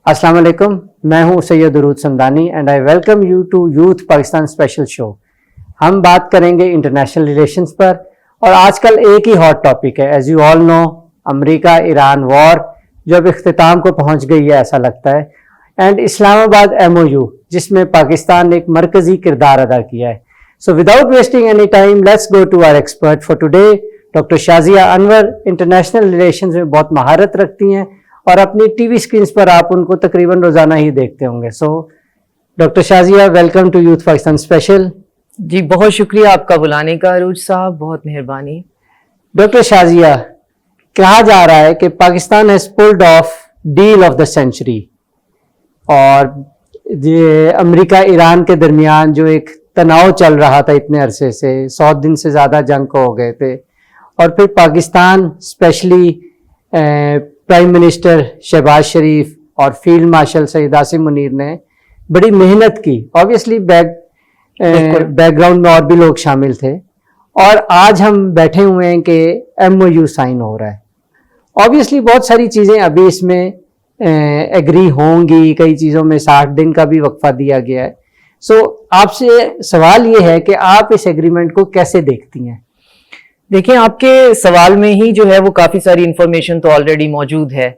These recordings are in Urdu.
السلام علیکم، میں ہوں Syed Durood Samdani and I welcome you to youth Pakistan special show. ہم بات کریں گے انٹرنیشنل ریلیشنز پر، اور آج کل ایک ہی ہاٹ ٹاپک ہے، ایز یو آل نو، امریکہ ایران وار جو اب اختتام کو پہنچ گئی ہے ایسا لگتا ہے، اینڈ اسلام آباد MOU جس میں پاکستان نے ایک مرکزی کردار ادا کیا ہے۔ So without wasting any time let's go to our expert for today, doctor Shazia Anwar. International relations میں بہت مہارت رکھتی ہیں اور اپنی ٹی وی اسکرینس پر آپ ان کو تقریباً روزانہ ہی دیکھتے ہوں گے۔ So doctor Shazia, welcome to youth Pakistan special. جی بہت شکریہ آپ کا بلانے کا عروج صاحب، بہت مہربانی۔ ڈاکٹر شازیہ، کہا جا رہا ہے کہ Pakistan has pulled off deal of the century, اور یہ امریکہ ایران کے درمیان جو ایک تناؤ چل رہا تھا اتنے عرصے سے، 100 دن سے زیادہ جنگ کو ہو گئے تھے، اور پھر Pakistan especially prime minister Shahbaz Sharif اور فیلڈ مارشل سید عاصم منیر نے بڑی محنت کی، آبویسلی بیک گراؤنڈ میں اور بھی لوگ شامل تھے، اور آج ہم بیٹھے ہوئے ہیں کہ MOU سائن ہو رہا ہے۔ آبویسلی بہت ساری چیزیں ابھی اس میں ایگری ہوں گی، کئی چیزوں میں 60 دن کا بھی وقفہ دیا گیا ہے۔ سو آپ سے سوال یہ ہے کہ آپ اس ایگریمنٹ کو کیسے دیکھتی ہیں؟ دیکھیں، آپ کے سوال میں ہی جو ہے وہ کافی ساری انفارمیشن تو آلریڈی موجود ہے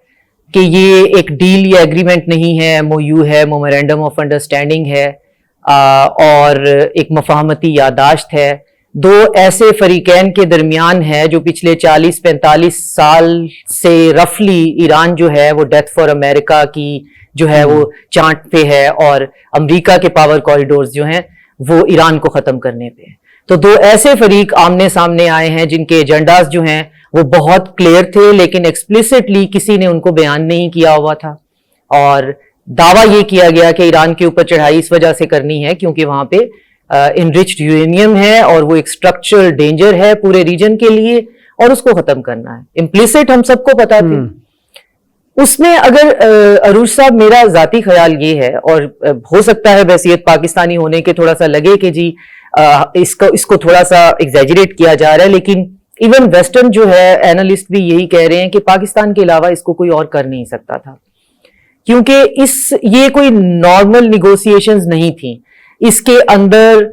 کہ یہ ایک ڈیل یا ایگریمنٹ نہیں ہے، MOU ہے، میمورینڈم آف انڈرسٹینڈنگ ہے، اور ایک مفاہمتی یادداشت ہے، دو ایسے فریقین کے درمیان ہے جو پچھلے 40-45 سال سے رفلی ایران جو ہے وہ ڈیتھ فار امریکہ کی جو ہے وہ چانٹ پہ ہے، اور امریکہ کے پاور کوریڈورز جو ہیں وہ ایران کو ختم کرنے پہ ہیں۔ تو دو ایسے فریق آمنے سامنے آئے ہیں جن کے ایجنڈاز جو ہیں وہ بہت کلیئر تھے، لیکن ایکسپلیسٹلی کسی نے ان کو بیان نہیں کیا ہوا تھا، اور دعویٰ یہ کیا گیا کہ ایران کے اوپر چڑھائی اس وجہ سے کرنی ہے کیونکہ وہاں پہ انرچڈ یورینیم ہے اور وہ ایک اسٹرکچرل ڈینجر ہے پورے ریجن کے لیے، اور اس کو ختم کرنا ہے۔ امپلیسٹ ہم سب کو پتا تھے۔ اس میں اگر عروج صاحب میرا ذاتی خیال یہ ہے، اور ہو سکتا ہے بحیثیت پاکستانی ہونے کے تھوڑا سا لگے کہ جی اس کو تھوڑا سا ایگزیجریٹ کیا جا رہا ہے، لیکن ایون ویسٹرن جو ہے اینالسٹ بھی یہی کہہ رہے ہیں کہ پاکستان کے علاوہ اس کو کوئی اور کر نہیں سکتا تھا، کیونکہ یہ کوئی نارمل نیگوسیشنز نہیں تھیں، اس کے اندر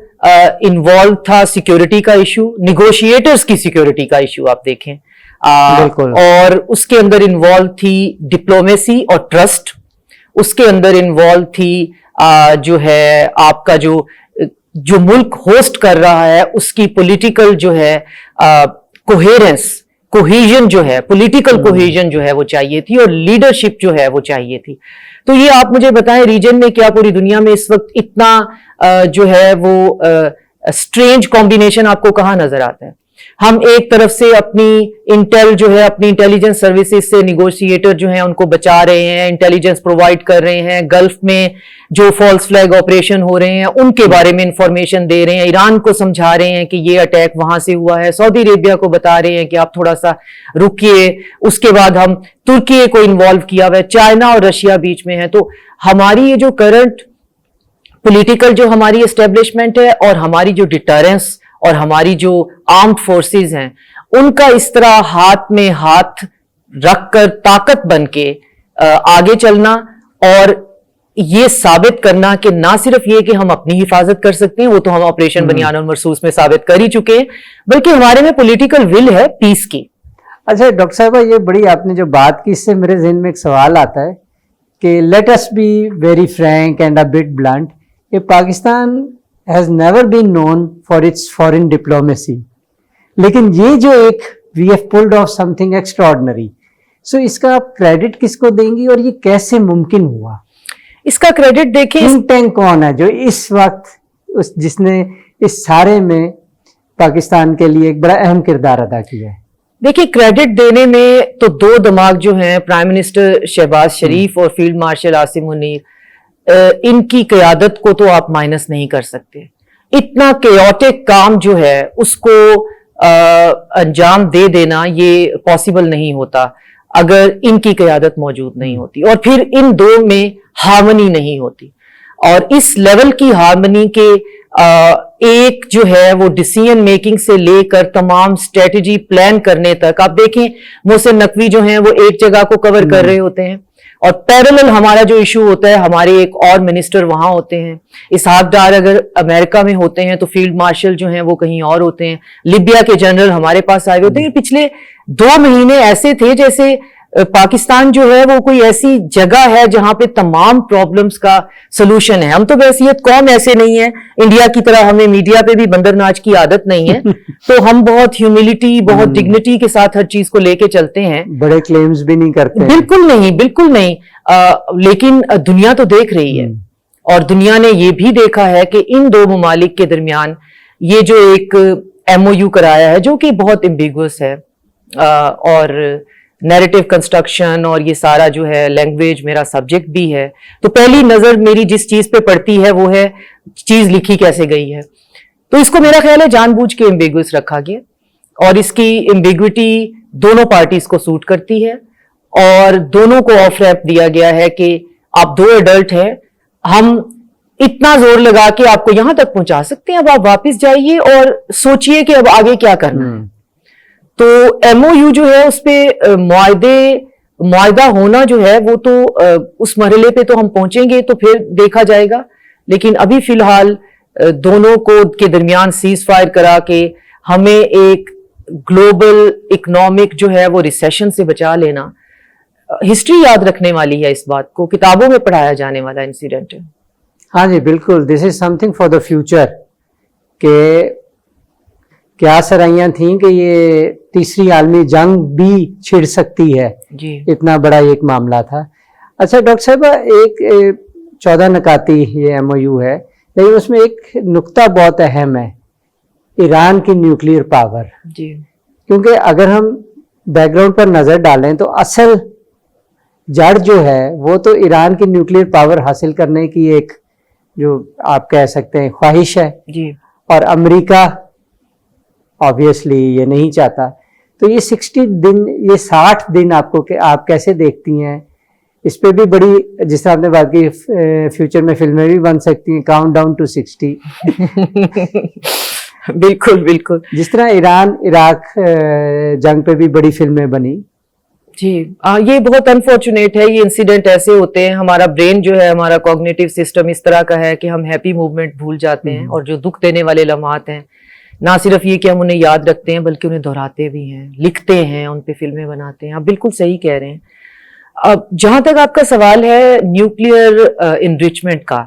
انوالو تھا سیکیورٹی کا ایشو، نیگوشیٹرز کی سیکیورٹی کا ایشو آپ دیکھیں، اور اس کے اندر انوالو تھی ڈپلومیسی اور ٹرسٹ، اس کے اندر انوالو تھی جو ہے آپ کا جو ملک ہوسٹ کر رہا ہے اس کی پولیٹیکل جو ہے کوہیژن جو ہے، پولیٹیکل کوہیژن جو ہے وہ چاہیے تھی، اور لیڈرشپ جو ہے وہ چاہیے تھی۔ تو یہ آپ مجھے بتائیں ریجن میں کیا پوری دنیا میں اس وقت اتنا جو ہے وہ اسٹرینج کمبینیشن آپ کو کہاں نظر آتا ہے؟ ہم ایک طرف سے اپنی انٹیل جو ہے، اپنی انٹیلیجنس سروسز سے نیگوشیٹر جو ہیں ان کو بچا رہے ہیں، انٹیلیجنس پرووائڈ کر رہے ہیں، گلف میں جو فالس فلیگ آپریشن ہو رہے ہیں ان کے بارے میں انفارمیشن دے رہے ہیں، ایران کو سمجھا رہے ہیں کہ یہ اٹیک وہاں سے ہوا ہے، سعودی عربیہ کو بتا رہے ہیں کہ آپ تھوڑا سا رکیے، اس کے بعد ہم ترکی کو انوالو کیا ہوا ہے، چائنا اور رشیا بیچ میں ہے۔ تو ہماری یہ جو کرنٹ پولیٹیکل جو ہماری اسٹیبلشمنٹ ہے، اور ہماری جو ڈیٹرنس اور ہماری جو آرمڈ فورسز ہیں، ان کا اس طرح ہاتھ میں ہاتھ رکھ کر طاقت بن کے آگے چلنا، اور یہ ثابت کرنا کہ نہ صرف یہ کہ ہم اپنی حفاظت کر سکتے ہیں، وہ تو ہم آپریشن بنیان المرصوص میں ثابت کر ہی چکے ہیں، بلکہ ہمارے میں پولیٹیکل ول ہے پیس کی۔ اچھا ڈاکٹر صاحبہ، یہ بڑی آپ نے جو بات کی، اس سے میرے ذہن میں ایک سوال آتا ہے کہ let us be very frank and a bit blunt کہ Pakistan has never been known for its foreign diplomacy، لیکن یہ جو ایک we have pulled off something extraordinary، so اس کا آپ کریڈٹ کس کو دیں گی اور یہ کیسے ممکن ہوا؟ اس کا کریڈٹ دیکھیں، تھنک ٹینک کون ہے جو اس وقت جس نے اس سارے میں پاکستان کے لیے ایک بڑا اہم کردار ادا کیا ہے؟ دیکھیں، کریڈٹ دینے میں تو دو دماغ جو ہیں، پرائم منسٹر شہباز شریف اور فیلڈ مارشل عاصم منیر، ان کی قیادت کو تو آپ مائنس نہیں کر سکتے۔ اتنا کیوٹک کام جو ہے اس کو انجام دے دینا یہ پاسبل نہیں ہوتا اگر ان کی قیادت موجود نہیں ہوتی، اور پھر ان دو میں ہارمنی نہیں ہوتی، اور اس لیول کی ہارمنی کے ایک جو ہے وہ ڈیسیژن میکنگ سے لے کر تمام اسٹریٹجی پلان کرنے تک، آپ دیکھیں محسن نقوی جو ہیں وہ ایک جگہ کو کور کر رہے ہوتے ہیں، اور پیرالل ہمارا جو ایشو ہوتا ہے, ہمارے ایک اور منسٹر وہاں ہوتے ہیں, اسحاق ڈار اگر امریکہ میں ہوتے ہیں تو فیلڈ مارشل جو ہیں وہ کہیں اور ہوتے ہیں, لیبیا کے جنرل ہمارے پاس آئے ہوتے ہیں. پچھلے 2 مہینے ایسے تھے جیسے پاکستان جو ہے وہ کوئی ایسی جگہ ہے جہاں پہ تمام پرابلمز کا سلوشن ہے. ہم تو بحیثیت قوم ایسے نہیں ہیں, انڈیا کی طرح ہمیں میڈیا پہ بھی بندر ناچ کی عادت نہیں ہے, تو ہم بہت ہیوملٹی, بہت ڈگنیٹی کے ساتھ ہر چیز کو لے کے چلتے ہیں. بڑے کلیمز بھی نہیں کرتے. بالکل نہیں, بالکل نہیں. لیکن دنیا تو دیکھ رہی ہے, اور دنیا نے یہ بھی دیکھا ہے کہ ان 2 ممالک کے درمیان یہ جو ایک MOU کرایا ہے جو کہ بہت ایمبیگوس ہے, اور نیریٹو کنسٹرکشن اور یہ سارا جو ہے لینگویج میرا سبجیکٹ بھی ہے, تو پہلی نظر میری جس چیز پہ پڑتی ہے وہ ہے چیز لکھی کیسے گئی ہے. تو اس کو میرا خیال ہے جان بوجھ کے ایمبیگوس رکھا گیا, اور اس کی ایمبیگوٹی دونوں پارٹیز کو سوٹ کرتی ہے, اور دونوں کو آف ریپ دیا گیا ہے کہ آپ 2 ایڈلٹ ہیں, ہم اتنا زور لگا کے آپ کو یہاں تک پہنچا سکتے ہیں, اب آپ واپس جائیے اور سوچئے کہ اب آگے کیا کرنا ہے. تو MOU جو ہے اس پہ معاہدہ ہونا جو ہے وہ تو اس مرحلے پہ تو ہم پہنچیں گے تو پھر دیکھا جائے گا, لیکن ابھی فی الحال دونوں کو کے درمیان سیز فائر کرا کے ہمیں ایک گلوبل اکنامک جو ہے وہ ریسیشن سے بچا لینا, ہسٹری یاد رکھنے والی ہے اس بات کو, کتابوں میں پڑھایا جانے والا انسیڈنٹ ہے. ہاں جی بالکل, this is something for the future, کہ کیا سرائیاں تھیں کہ یہ تیسری عالمی جنگ بھی چھڑ سکتی ہے, جی اتنا بڑا ایک معاملہ تھا. اچھا ڈاکٹر صاحب, ایک 14 نکاتی یہ MOU ہے, لیکن اس میں ایک نقطہ بہت اہم ہے, ایران کی نیوکلیئر پاور. جی کیونکہ اگر ہم بیک گراؤنڈ پر نظر ڈالیں تو اصل جڑ جو ہے وہ تو ایران کی نیوکلیئر پاور حاصل کرنے کی ایک جو آپ کہہ سکتے ہیں خواہش ہے, جی, اور امریکہ آبویسلی یہ نہیں چاہتا. تو یہ 60 دن, یہ 60 دن آپ کیسے دیکھتی ہیں؟ اس پہ بھی بڑی, جس طرح آپ نے بات کی, فیوچر میں فلمیں بھی بن سکتی ہیں, کاؤنٹ ڈاؤن ٹو 60. بالکل بالکل, جس طرح ایران عراق جنگ پہ بھی بڑی فلمیں بنی. جی یہ بہت انفارچونیٹ ہے, یہ انسیڈنٹ ایسے ہوتے ہیں, ہمارا برین جو ہے, ہمارا کوگنیٹو سسٹم اس طرح کا ہے کہ ہم ہیپی موومنٹ بھول جاتے ہیں, اور جو دکھ دینے والے لمحات ہیں نہ صرف یہ کہ ہم انہیں یاد رکھتے ہیں بلکہ انہیں دہراتے بھی ہیں, لکھتے ہیں, ان پہ فلمیں بناتے ہیں. آپ بالکل صحیح کہہ رہے ہیں. اب جہاں تک آپ کا سوال ہے نیوکلیئر انریچمنٹ کا,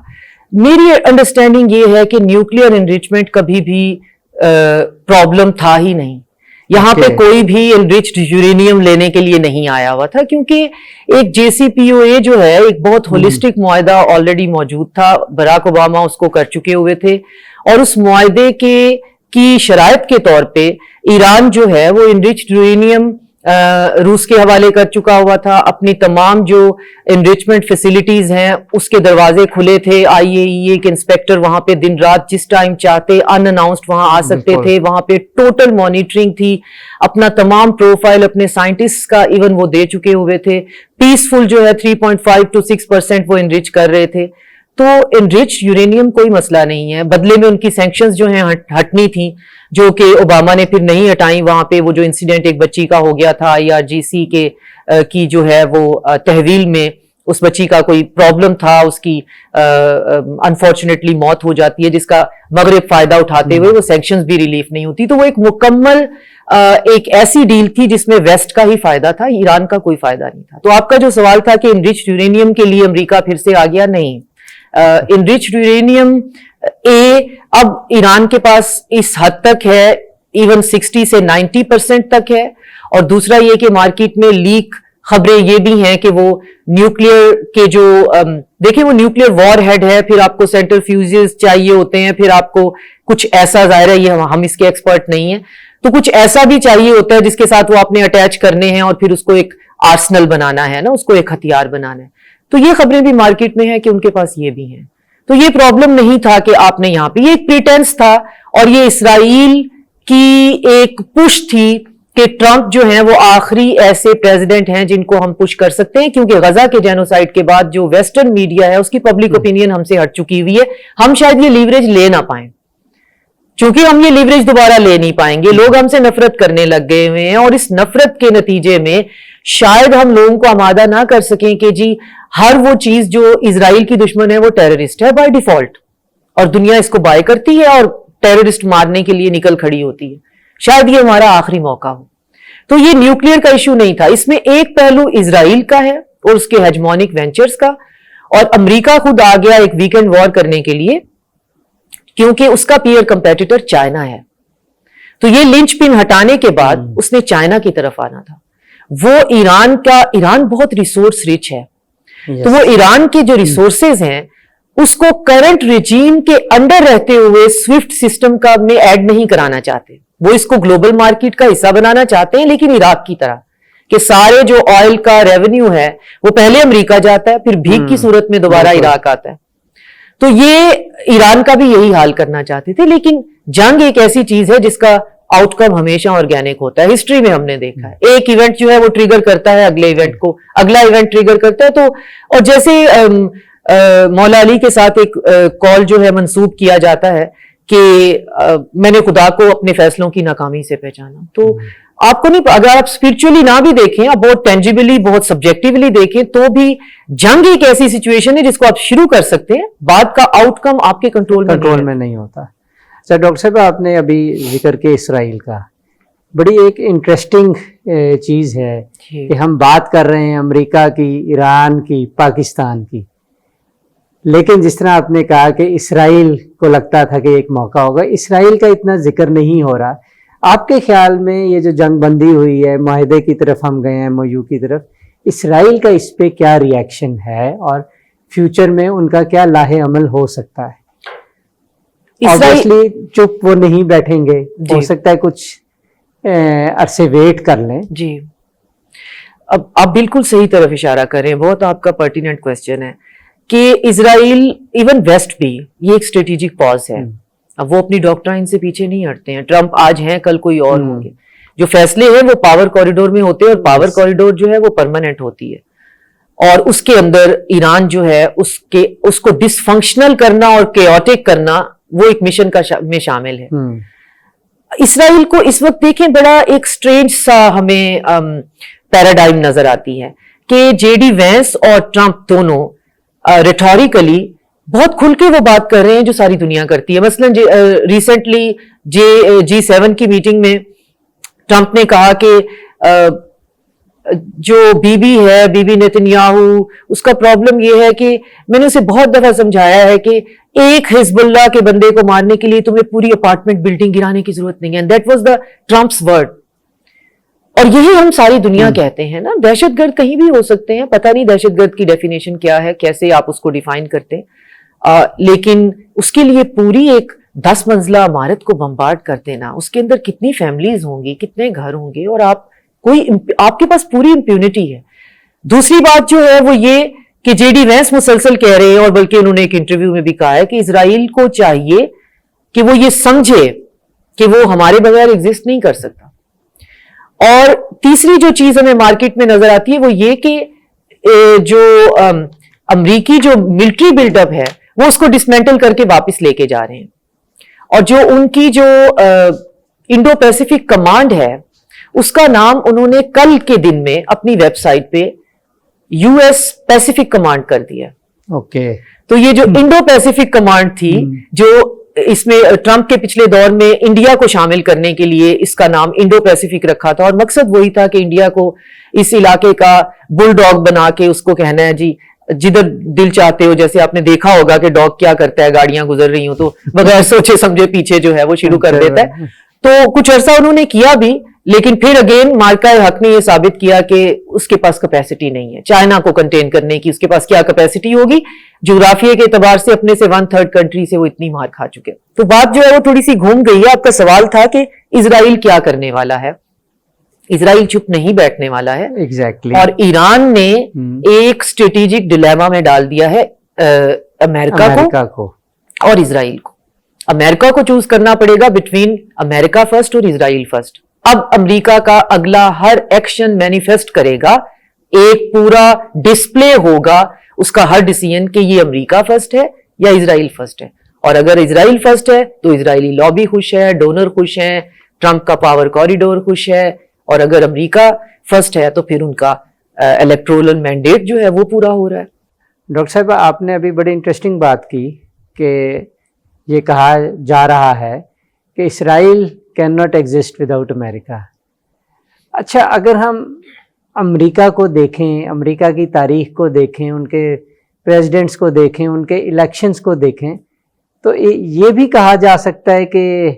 میری انڈرسٹینڈنگ یہ ہے کہ نیوکلیئر انریچمنٹ کبھی بھی پرابلم تھا ہی نہیں. یہاں پہ کوئی بھی انریچڈ یورینیم لینے کے لیے نہیں آیا ہوا تھا, کیونکہ ایک JCPOA جو ہے ایک بہت ہولسٹک معاہدہ آلریڈی موجود تھا. براک اوباما اس کو کر چکے ہوئے تھے, اور اس معاہدے کی شرائط کے طور پہ ایران جو ہے وہ انریچڈ یورینیم روس کے حوالے کر چکا ہوا تھا. اپنی تمام جو انریچمنٹ فیسلٹیز ہیں اس کے دروازے کھلے تھے. IAEA کے انسپیکٹر وہاں پہ دن رات جس ٹائم چاہتے ان اناؤنسڈ وہاں آ سکتے تھے. وہاں پہ ٹوٹل مانیٹرنگ تھی. اپنا تمام پروفائل اپنے سائنٹسٹ کا ایون وہ دے چکے ہوئے تھے. پیسفل جو ہے 3.5 to 6% وہ انریچ کر رہے تھے. تو انریچ یورینیم کوئی مسئلہ نہیں ہے. بدلے میں ان کی سینکشنز جو ہیں ہٹنی تھیں, جو کہ اوباما نے پھر نہیں ہٹائیں. وہاں پہ وہ جو انسیڈنٹ ایک بچی کا ہو گیا تھا IRGC کی جو ہے وہ تحویل میں اس بچی کا کوئی پرابلم تھا, اس کی انفارچونیٹلی موت ہو جاتی ہے, جس کا مغرب فائدہ اٹھاتے ہوئے وہ سینکشنز بھی ریلیف نہیں ہوتی. تو وہ ایک مکمل ایک ایسی ڈیل تھی جس میں ویسٹ کا ہی فائدہ تھا, ایران کا کوئی فائدہ نہیں تھا. تو آپ کا جو سوال تھا کہ انریچڈ یورینیم کے لیے امریکہ پھر سے آ گیا, نہیں. انریچڈ یورینیم اب ایران کے پاس اس حد تک ہے, ایون 60 سے 90% تک ہے. اور دوسرا یہ کہ مارکیٹ میں لیک خبریں یہ بھی ہیں کہ وہ نیوکلیئر کے جو دیکھیں وہ نیوکلیئر وار ہیڈ ہے, پھر آپ کو سینٹر فیوزز چاہیے ہوتے ہیں, پھر آپ کو کچھ ایسا, ظاہر ہے یہ ہم اس کے ایکسپرٹ نہیں ہیں, تو کچھ ایسا بھی چاہیے ہوتا ہے جس کے ساتھ وہ آپ نے اٹیچ کرنے ہیں, اور پھر اس کو ایک آرسنل بنانا ہے نا, اس کو ایک ہتھیار بنانا ہے. تو یہ خبریں بھی مارکیٹ میں ہیں کہ ان کے پاس یہ بھی ہیں. تو یہ پرابلم نہیں تھا کہ آپ نے یہاں پہ, یہ ایک پریٹینس تھا, اور یہ اسرائیل کی ایک پش تھی کہ ٹرمپ جو ہیں وہ آخری ایسے پریزیڈنٹ ہیں جن کو ہم پش کر سکتے ہیں, کیونکہ غزہ کے جینوسائیڈ کے بعد جو ویسٹرن میڈیا ہے اس کی پبلک اوپینین ہم سے ہٹ چکی ہوئی ہے. ہم شاید یہ لیوریج لے نہ پائیں. چونکہ ہم یہ لیوریج دوبارہ لے نہیں پائیں گے, لوگ ہم سے نفرت کرنے لگ گئے ہوئے ہیں, اور اس نفرت کے نتیجے میں شاید ہم لوگوں کو آمادہ نہ کر سکیں کہ جی ہر وہ چیز جو اسرائیل کی دشمن ہے وہ ٹیررسٹ ہے بائی ڈیفالٹ, اور دنیا اس کو بائی کرتی ہے اور ٹیررسٹ مارنے کے لیے نکل کھڑی ہوتی ہے. شاید یہ ہمارا آخری موقع ہو. تو یہ نیوکلیئر کا ایشو نہیں تھا, اس میں ایک پہلو اسرائیل کا ہے اور اس کے ہیجمونک وینچرز کا, اور امریکہ خود آ گیا ایک ویکینڈ وار کرنے کے لیے کیونکہ اس کا پیئر کمپیٹیٹر چائنا ہے. تو یہ لنچ پن ہٹانے کے بعد اس نے چائنا کی طرف آنا تھا. وہ ایران بہت ریسورس رچ ہے, تو وہ ایران کے جو ریسورسز ہیں اس کو کرنٹ ریجیم کے انڈر رہتے ہوئے سوئفٹ سسٹم کا میں ایڈ نہیں کرانا چاہتے. وہ اس کو گلوبل مارکیٹ کا حصہ بنانا چاہتے ہیں, لیکن عراق کی طرح کہ سارے جو آئل کا ریونیو ہے وہ پہلے امریکہ جاتا ہے, پھر بھیک کی صورت میں دوبارہ عراق آتا ہے. تو یہ ایران کا بھی یہی حال کرنا چاہتے تھے, لیکن جنگ ایک ایسی چیز ہے جس کا آؤٹ کم ہمیشہ آرگینک ہوتا ہے. ہسٹری میں ہم نے دیکھا ہے ایک ایونٹ جو ہے وہ ٹریگر کرتا ہے اگلے ایونٹ کو, اگلا ایونٹ ٹریگر کرتا ہے. تو اور جیسے مولا علی کے ساتھ ایک کال جو ہے منسوب کیا جاتا ہے کہ میں نے خدا کو اپنے فیصلوں کی ناکامی سے پہچانا. تو آپ کو نہیں, اگر آپ اسپرچولی نہ بھی دیکھیں, آپ بہت ٹینجیبلی بہت سبجیکٹیولی دیکھیں, تو بھی جنگ ایک ایسی سچویشن ہے جس کو آپ شروع کر سکتے ہیں, بعد کا آؤٹ کم آپ کے کنٹرول میں نہیں ہوتا. اچھا ڈاکٹر صاحب, آپ نے ابھی ذکر کیا اسرائیل کا, بڑی ایک انٹرسٹنگ چیز ہے کہ ہم بات کر رہے ہیں امریکہ کی, ایران کی, پاکستان کی, لیکن جس طرح آپ نے کہا کہ اسرائیل کو لگتا تھا کہ ایک موقع ہوگا, اسرائیل کا اتنا ذکر نہیں ہو رہا. آپ کے خیال میں یہ جو جنگ بندی ہوئی ہے, معاہدے کی طرف ہم گئے ہیں, MOU کی طرف, اسرائیل کا اس پہ کیا ریئیکشن ہے اور فیوچر میں ان کا کیا لاہ عمل ہو سکتا ہے؟ Obviously چپ وہ نہیں بیٹھیں گے, ہو سکتا ہے کچھ عرصے ویٹ کر لیں. جی, اب آپ بالکل صحیح طرف اشارہ کریں, بہت آپ کا پرٹیننٹ کویسچن ہے کہ اسرائیل, ایون ویسٹ بھی, یہ ایک اسٹریٹجک پاز ہے. اب وہ اپنی ڈاکٹرائن سے پیچھے نہیں ہٹتے ہیں. ٹرمپ آج ہیں, کل کوئی اور ہوں گے. جو فیصلے ہیں وہ پاور کوریڈور میں ہوتے ہیں, اور پاور کوریڈور جو ہے وہ پرماننٹ ہوتی ہے, اور اس کے اندر ایران جو ہے اس کو ڈس فنکشنل کرنا اور کیوٹک کرنا وہ ایک مشن میں شامل ہے. اسرائیل کو اس وقت دیکھیں بڑا ایک سٹرینج سا ہمیں پیراڈائم نظر آتی ہے کہ جے ڈی وینس اور ٹرمپ دونوں ریٹوریکلی بہت کھل کے وہ بات کر رہے ہیں جو ساری دنیا کرتی ہے. مثلا ریسنٹلی G7 کی میٹنگ میں ٹرمپ نے کہا کہ جو بی بی نیتنیاہو, اس کا پرابلم یہ ہے کہ میں نے اسے بہت دفعہ سمجھایا ہے کہ ایک حزب اللہ کے بندے کو مارنے کے لیے تمہیں پوری اپارٹمنٹ بلڈنگ گرانے کی ضرورت نہیں ہے. And that was the Trump's word. اور یہی ہم ساری دنیا کہتے ہیں نا, دہشت گرد کہیں بھی ہو سکتے ہیں, پتہ نہیں دہشت گرد کی ڈیفینیشن کیا ہے, کیسے آپ اس کو ڈیفائن کرتے ہیں, لیکن اس کے لیے پوری ایک 10 منزلہ عمارت کو بمبارڈ کر دینا, اس کے اندر کتنی فیملیز ہوں گی, کتنے گھر ہوں گے, اور آپ کے پاس پوری امپیونٹی ہے. دوسری بات جو ہے وہ یہ کہ جے ڈی وینس مسلسل کہہ رہے ہیں, اور بلکہ انہوں نے ایک انٹرویو میں بھی کہا ہے کہ اسرائیل کو چاہیے کہ وہ یہ سمجھے کہ وہ ہمارے بغیر ایگزسٹ نہیں کر سکتا. اور تیسری جو چیز ہمیں مارکیٹ میں نظر آتی ہے وہ یہ کہ جو امریکی جو ملٹری بلڈ اپ ہے وہ اس کو ڈسمینٹل کر کے واپس لے کے جا رہے ہیں, اور جو ان کی جو انڈو پیسیفک کمانڈ ہے اس کا نام انہوں نے کل کے دن میں اپنی ویب سائٹ پہ US پیسیفک کمانڈ کر دیا. تو یہ جو انڈو پیسیفک کمانڈ تھی, جو اس میں ٹرمپ کے پچھلے دور میں انڈیا کو شامل کرنے کے لیے اس کا نام انڈو پیسیفک رکھا تھا, اور مقصد وہی تھا کہ انڈیا کو اس علاقے کا بل ڈاگ بنا کے اس کو کہنا ہے جی جدھر دل چاہتے ہو. جیسے آپ نے دیکھا ہوگا کہ ڈاگ کیا کرتا ہے, گاڑیاں گزر رہی ہوں تو بغیر سوچے سمجھے پیچھے جو ہے وہ شروع کر دیتا ہے. تو کچھ عرصہ انہوں نے کیا بھی, لیکن پھر اگین مارکا حق نے یہ ثابت کیا کہ اس کے پاس کیپیسٹی نہیں ہے چائنا کو کنٹین کرنے کی. اس کے پاس کیا کیپیسٹی ہوگی, جغرافیے کے اعتبار سے اپنے سے 1/3 کنٹری سے وہ اتنی مار کھا چکے. تو بات جو ہے وہ تھوڑی سی گھوم گئی ہے. آپ کا سوال تھا کہ اسرائیل کیا کرنے والا ہے. اسرائیل چپ نہیں بیٹھنے والا ہے. اور ایران نے ایک اسٹریٹجک ڈیلیما میں ڈال دیا ہے امریکہ کو اور اسرائیل کو. امریکہ کو چوز کرنا پڑے گا بٹوین امریکہ فرسٹ اور اسرائیل فرسٹ. اب امریکہ کا اگلا ہر ایکشن مینیفیسٹ کرے گا, ایک پورا ڈسپلے ہوگا اس کا ہر ڈیسیژن کہ یہ امریکہ فرسٹ ہے یا اسرائیل فرسٹ ہے. اور اگر اسرائیل فرسٹ ہے تو اسرائیلی لابی خوش ہے, ڈونر خوش ہیں, ٹرمپ کا پاور کوریڈور خوش ہے, اور اگر امریکہ فرسٹ ہے تو پھر ان کا الیکٹورل مینڈیٹ جو ہے وہ پورا ہو رہا ہے. ڈاکٹر صاحب آپ نے ابھی بڑی انٹرسٹنگ بات کی کہ یہ کہا جا رہا ہے کہ اسرائیل کین ناٹ ایگزسٹ وداؤٹ امریکہ. اچھا, اگر ہم امریکہ کو دیکھیں, امریکہ کی تاریخ کو دیکھیں, ان کے پریزیڈنٹس کو دیکھیں, ان کے الیکشنز کو دیکھیں, تو یہ بھی کہا جا سکتا ہے کہ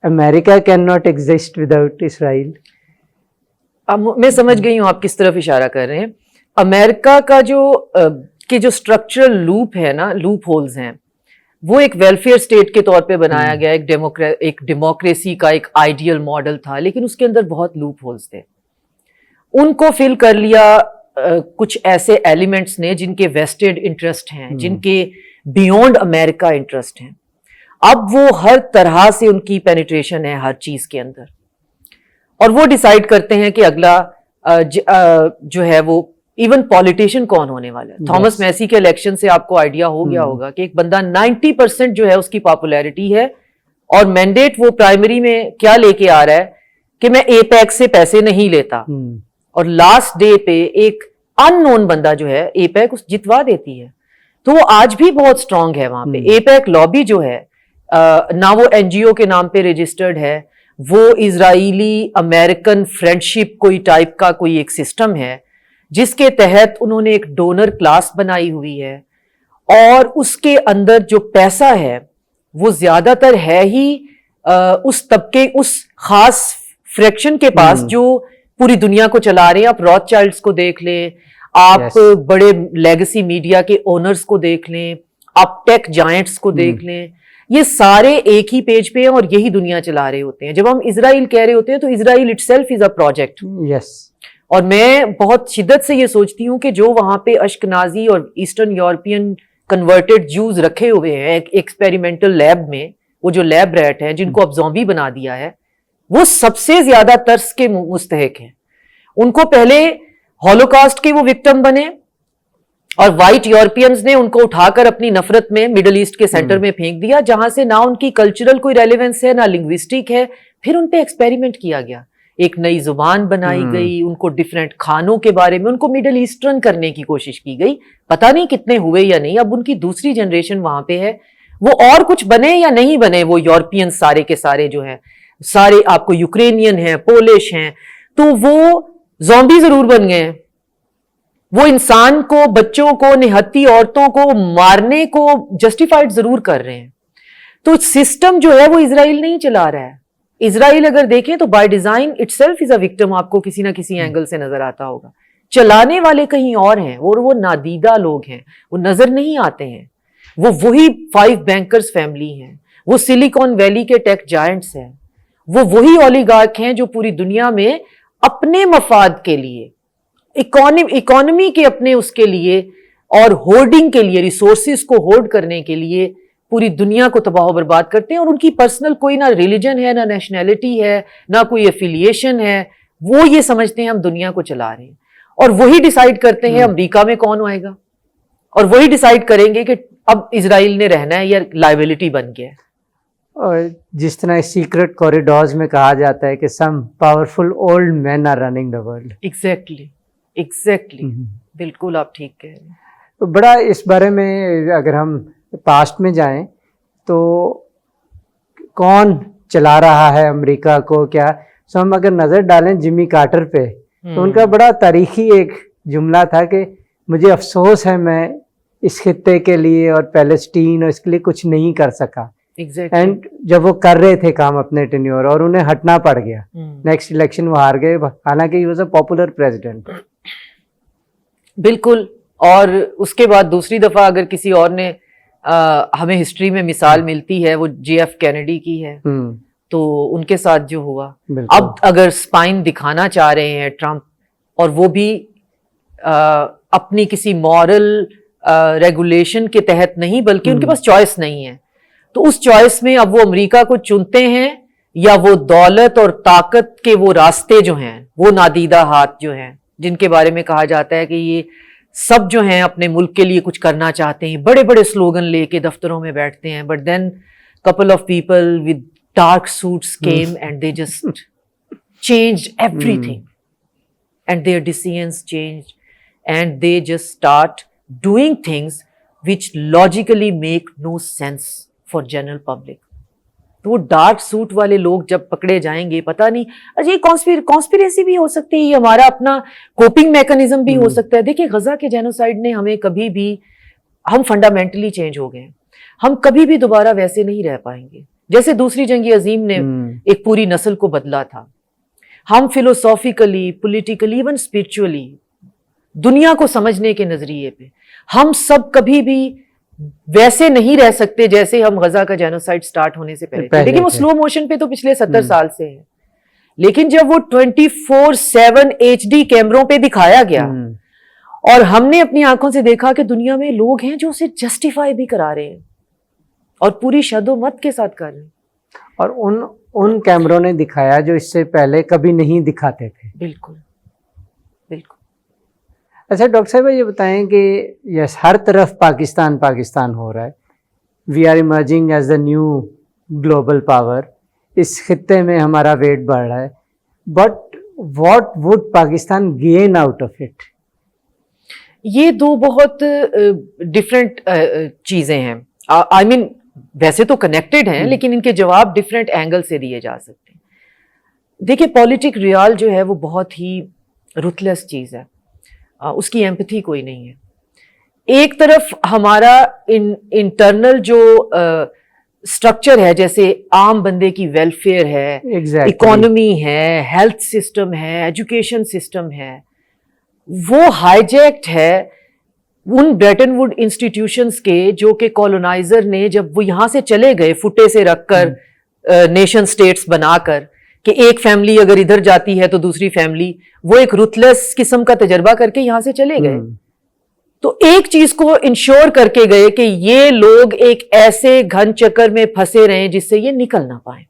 امریکہ کین ناٹ ایگزسٹ وداؤٹ اسرائیل. اب میں سمجھ گئی ہوں آپ کس طرف اشارہ کر رہے ہیں. امریکہ کا جو اسٹرکچرل لوپ ہے نا, لوپ ہولز ہیں, وہ ایک ویلفیئر اسٹیٹ کے طور پہ بنایا گیا, ایک ڈیموکریسی کا ایک آئیڈیل ماڈل تھا, لیکن اس کے اندر بہت لوپ ہولز تھے. ان کو فل کر لیا کچھ ایسے ایلیمنٹس نے جن کے ویسٹڈ انٹرسٹ ہیں, جن کے بیونڈ امریکہ انٹرسٹ ہیں. اب وہ ہر طرح سے ان کی پینیٹریشن ہے ہر چیز کے اندر, اور وہ ڈیسائیڈ کرتے ہیں کہ اگلا جو ہے وہ ایون پولیٹیشین کون ہونے والا ہے. تھامس میسی کے الیکشن سے آپ کو آئیڈیا ہو گیا ہوگا کہ ایک بندہ 90% جو ہے اس کی پاپولیرٹی ہے, اور مینڈیٹ وہ پرائمری میں کیا لے کے آ رہا ہے کہ میں اے پیک سے پیسے نہیں لیتا, اور لاسٹ ڈے پہ ایک ان نون بندہ جو ہے اے پیک جتوا دیتی ہے. تو وہ آج بھی بہت اسٹرانگ ہے وہاں پہ. اے پیک لابی جو ہے نہ وہ این جی او کے نام پہ رجسٹرڈ ہے, وہ اسرائیلی امریکن فرینڈشپ کوئی ٹائپ کا کوئی ایک سسٹم ہے جس کے تحت انہوں نے ایک ڈونر کلاس بنائی ہوئی ہے, اور اس کے اندر جو پیسہ ہے وہ زیادہ تر ہے ہی اس طبقے, اس خاص فریکشن کے پاس جو پوری دنیا کو چلا رہے ہیں. آپ روتھ چائلڈس کو دیکھ لیں, آپ بڑے لیگسی میڈیا کے اونرز کو دیکھ لیں, آپ ٹیک جائنٹس کو دیکھ لیں, یہ سارے ایک ہی پیج پہ ہیں اور یہی دنیا چلا رہے ہوتے ہیں. جب ہم اسرائیل کہہ رہے ہوتے ہیں تو Israel itself is a project. اور میں بہت شدت سے یہ سوچتی ہوں کہ جو وہاں پہ اشکنازی اور ایسٹرن یورپین کنورٹڈ جوز رکھے ہوئے ہیں ایک ایکسپیریمنٹل لیب میں, وہ جو لیب ریٹ ہیں جن کو اب زومبی بنا دیا ہے, وہ سب سے زیادہ ترس کے مستحق ہیں. ان کو پہلے ہولوکاسٹ کے وہ وکٹم بنے, اور وائٹ یورپینز نے ان کو اٹھا کر اپنی نفرت میں مڈل ایسٹ کے سینٹر میں پھینک دیا, جہاں سے نہ ان کی کلچرل کوئی ریلیونس ہے نہ لنگوسٹک ہے. پھر ان پہ ایکسپیریمنٹ کیا گیا, ایک نئی زبان بنائی گئی, ان کو ڈفرینٹ کھانوں کے بارے میں ان کو مڈل ایسٹرن کرنے کی کوشش کی گئی. پتہ نہیں کتنے ہوئے یا نہیں. اب ان کی دوسری جنریشن وہاں پہ ہے, وہ اور کچھ بنے یا نہیں بنے, وہ یورپین سارے کے سارے جو ہیں, سارے آپ کو یوکرینین ہیں, پولش ہیں, تو وہ زومبی ضرور بن گئے ہیں. وہ انسان کو, بچوں کو, نہتی عورتوں کو مارنے کو جسٹیفائڈ ضرور کر رہے ہیں. تو سسٹم جو ہے وہ اسرائیل نہیں چلا رہا ہے. اسرائیل اگر دیکھیں تو by design it self is a victim, آپ کو کسی نہ کسی اینگل سے نظر آتا ہوگا. چلانے والے کہیں اور ہیں, اور وہ نادیدہ لوگ ہیں, وہ نظر نہیں آتے ہیں. وہ وہی 5 بینکرز فیملی ہیں, وہ سلیکون ویلی کے ٹیک جائنٹس ہیں, وہ وہی اولیگارک ہیں جو پوری دنیا میں اپنے مفاد کے لیے, اکانومی کے اپنے اس کے لیے اور ہولڈنگ کے لیے, ریسورسز کو ہولڈ کرنے کے لیے پوری دنیا کو تباہ و برباد کرتے ہیں. اور ان کی پرسنل کوئی نہ ریلیجن ہے, نہ نیشنلٹی ہے, نہ کوئی ایفیلیشن ہے. وہ یہ سمجھتے ہیں ہم دنیا کو چلا رہے ہیں, اور وہی ڈیسائیڈ کرتے ہیں امریکہ میں کون آئے گا, اور وہی ڈیسائیڈ کریں گے کہ اب اسرائیل نے رہنا ہے یا لائبلٹی بن گیا ہے. اور جس طرح سیکرٹ کوریڈورز میں کہا جاتا ہے کہ some powerful old men are running the world. Exactly بالکل آپ ٹھیک کہہ رہے ہیں. بڑا اس بارے میں اگر ہم پاسٹ میں جائیں تو کون چلا رہا ہے امریکہ کو, کیا سو ہم اگر نظر ڈالیں جمی کارٹر پہ تو ان کا بڑا تاریخی ایک جملہ تھا کہ مجھے افسوس ہے میں اس خطے کے لیے اور پیلسٹین اور اس کے لیے کچھ نہیں کر سکا. اینڈ جب وہ کر رہے تھے کام اپنے ٹینیور اور انہیں ہٹنا پڑ گیا, نیکسٹ الیکشن وہ ہار گئے, حالانکہ he was a popular president. بالکل. اور اس کے بعد دوسری دفعہ اگر کسی اور نے ہمیں ہسٹری میں مثال ملتی ہے وہ جے ایف کینیڈی کی ہے, تو ان کے ساتھ جو ہوا. اب اگر سپائن دکھانا چاہ رہے ہیں ٹرمپ, اور وہ بھی اپنی کسی مورل ریگولیشن کے تحت نہیں بلکہ ان کے پاس چوائس نہیں ہے, تو اس چوائس میں اب وہ امریکہ کو چنتے ہیں یا وہ دولت اور طاقت کے وہ راستے جو ہیں, وہ نادیدہ ہاتھ جو ہیں جن کے بارے میں کہا جاتا ہے کہ یہ سب جو ہیں اپنے ملک کے لیے کچھ کرنا چاہتے ہیں, بڑے بڑے سلوگن لے کے دفتروں میں بیٹھتے ہیں, but then couple of people with dark suits came and they just changed everything, and their decisions changed, and they just start doing things which logically make no sense for general public. تو وہ ڈارک سوٹ والے لوگ جب پکڑے جائیں گے, پتہ نہیں اجی کانسپیریسی بھی ہو سکتی ہے, یہ ہمارا اپنا کوپنگ میکنزم بھی ہو سکتا ہے. دیکھیں غزہ کے جینوسائیڈ نے ہمیں کبھی بھی, ہم فنڈامنٹلی چینج ہو گئے ہیں, ہم کبھی بھی دوبارہ ویسے نہیں رہ پائیں گے جیسے دوسری جنگ عظیم نے ایک پوری نسل کو بدلا تھا. ہم فلوسافیکلی, پولیٹیکلی, ایون اسپرچولی, دنیا کو سمجھنے کے نظریے پہ ہم سب کبھی بھی ویسے نہیں رہ سکتے جیسے ہم غزہ کا جینوسائیڈ سٹارٹ ہونے سے پہلے تھے. لیکن وہ سلو موشن پہ تو پچھلے 70 سال سے ہے, لیکن جب وہ 24/7 HD کیمروں پہ دکھایا گیا اور ہم نے اپنی آنکھوں سے دیکھا کہ دنیا میں لوگ ہیں جو اسے جسٹیفائی بھی کرا رہے ہیں اور پوری شد و مت کے ساتھ کر رہے ہیں. اور ان کیمروں نے دکھایا جو اس سے پہلے کبھی نہیں دکھاتے تھے. بالکل بالکل. اچھا ڈاکٹر صاحب یہ بتائیں کہ یس ہر طرف پاکستان ہو رہا ہے, we are emerging as the new global power, اس خطے میں ہمارا ویٹ بڑھ رہا ہے, but what would Pakistan gain out of it? یہ دو بہت ڈفرینٹ چیزیں ہیں. آئی مین ویسے تو کنیکٹڈ ہیں لیکن ان کے جواب ڈفرینٹ اینگل سے دیے جا سکتے ہیں. دیکھیں پولیٹک ریال جو ہے وہ بہت ہی رتھلیس چیز ہے, اس کی ایمپتھی کوئی نہیں ہے. ایک طرف ہمارا انٹرنل جو اسٹرکچر ہے, جیسے عام بندے کی ویلفیئر ہے, اکانومی ہے, ہیلتھ سسٹم ہے, ایجوکیشن سسٹم ہے, وہ ہائی جیکڈ ہے ان بریٹن ووڈ انسٹیٹیوشنز کے, جو کہ کالونائزر نے جب وہ یہاں سے چلے گئے فٹے سے رکھ کر نیشن سٹیٹس بنا کر, کہ ایک فیملی اگر ادھر جاتی ہے تو دوسری فیملی, وہ ایک رتھلیس قسم کا تجربہ کر کے یہاں سے چلے گئے. تو ایک چیز کو انشور کر کے گئے کہ یہ لوگ ایک ایسے گھن چکر میں پھنسے رہیں جس سے یہ نکل نہ پائیں,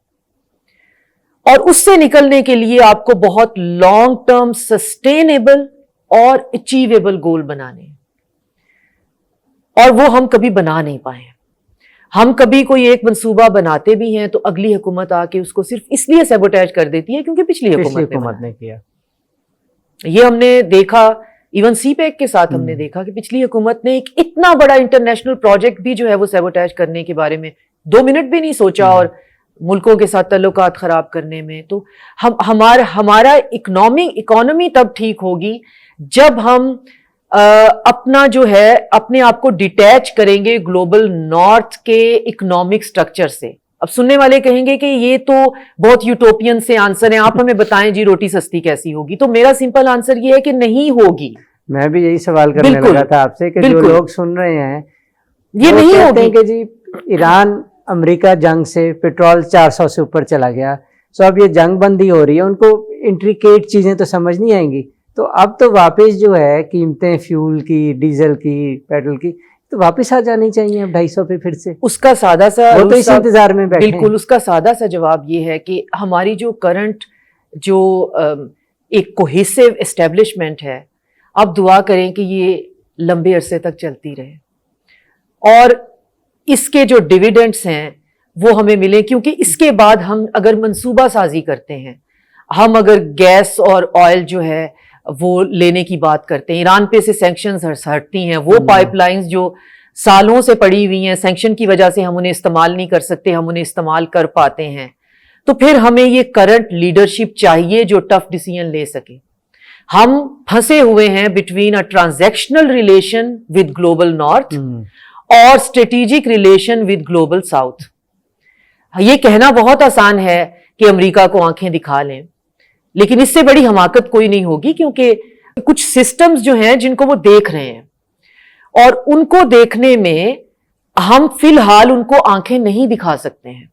اور اس سے نکلنے کے لیے آپ کو بہت لانگ ٹرم سسٹینیبل اور اچیویبل گول بنانے ہیں, اور وہ ہم کبھی بنا نہیں پائے. ہم کبھی کوئی ایک منصوبہ بناتے بھی ہیں تو اگلی حکومت آ کے اس کو صرف اس لیے سیبوٹیج کر دیتی ہے کیونکہ پچھلی حکومت نے کیا. یہ ہم نے دیکھا ایون سی پیک کے ساتھ, ہم نے دیکھا کہ پچھلی حکومت نے ایک اتنا بڑا انٹرنیشنل پروجیکٹ بھی جو ہے وہ سیبوٹیج کرنے کے بارے میں 2 منٹ بھی نہیں سوچا, اور ملکوں کے ساتھ تعلقات خراب کرنے میں. تو ہمارا اکانومی تب ٹھیک ہوگی جب ہم اپنا جو ہے اپنے آپ کو ڈیٹیچ کریں گے گلوبل نارتھ کے اکنامک سٹرکچر سے. اب سننے والے کہیں گے کہ یہ تو بہت یوٹوپین سے آنسر ہیں, آپ ہمیں بتائیں جی روٹی سستی کیسی ہوگی. تو میرا سمپل آنسر یہ ہے کہ نہیں ہوگی. میں بھی یہی سوال کرنے لگا تھا آپ سے کہ جو لوگ سن رہے ہیں یہ نہیں ہوگی کہ جی ایران امریکہ جنگ سے پیٹرول 400 سے اوپر چلا گیا, سو اب یہ جنگ بندی ہو رہی ہے, ان کو انٹریکیٹ چیزیں تو سمجھ نہیں آئیں گی, تو اب تو واپس جو ہے قیمتیں فیول کی, ڈیزل کی, پیٹرول کی تو واپس آ جانی چاہیے اب 250 پہ پھر سے. اس کا سادہ سا, وہ تو اس انتظار میں بیٹھے ہیں. بالکل, اس کا سادہ سا جواب یہ ہے کہ ہماری جو کرنٹ جو ایک کوہیسو اسٹیبلشمنٹ ہے, اب دعا کریں کہ یہ لمبے عرصے تک چلتی رہے اور اس کے جو ڈیویڈنڈس ہیں وہ ہمیں ملیں, کیونکہ اس کے بعد ہم اگر منصوبہ سازی کرتے ہیں, ہم اگر گیس اور آئل جو ہے وہ لینے کی بات کرتے ہیں, ایران پہ سے سینکشنز ہٹتی ہیں, وہ پائپ لائنز جو سالوں سے پڑی ہوئی ہیں سینکشن کی وجہ سے ہم انہیں استعمال نہیں کر سکتے, ہم انہیں استعمال کر پاتے ہیں, تو پھر ہمیں یہ کرنٹ لیڈرشپ چاہیے جو ٹف ڈیسیژن لے سکے. ہم پھنسے ہوئے ہیں between a transactional relation with global north اور strategic relation with global south. یہ کہنا بہت آسان ہے کہ امریکہ کو آنکھیں دکھا لیں, لیکن اس سے بڑی حماقت کوئی نہیں ہوگی, کیونکہ کچھ سسٹمز جو ہیں جن کو وہ دیکھ رہے ہیں, اور ان کو دیکھنے میں ہم فی الحال ان کو آنکھیں نہیں دکھا سکتے ہیں.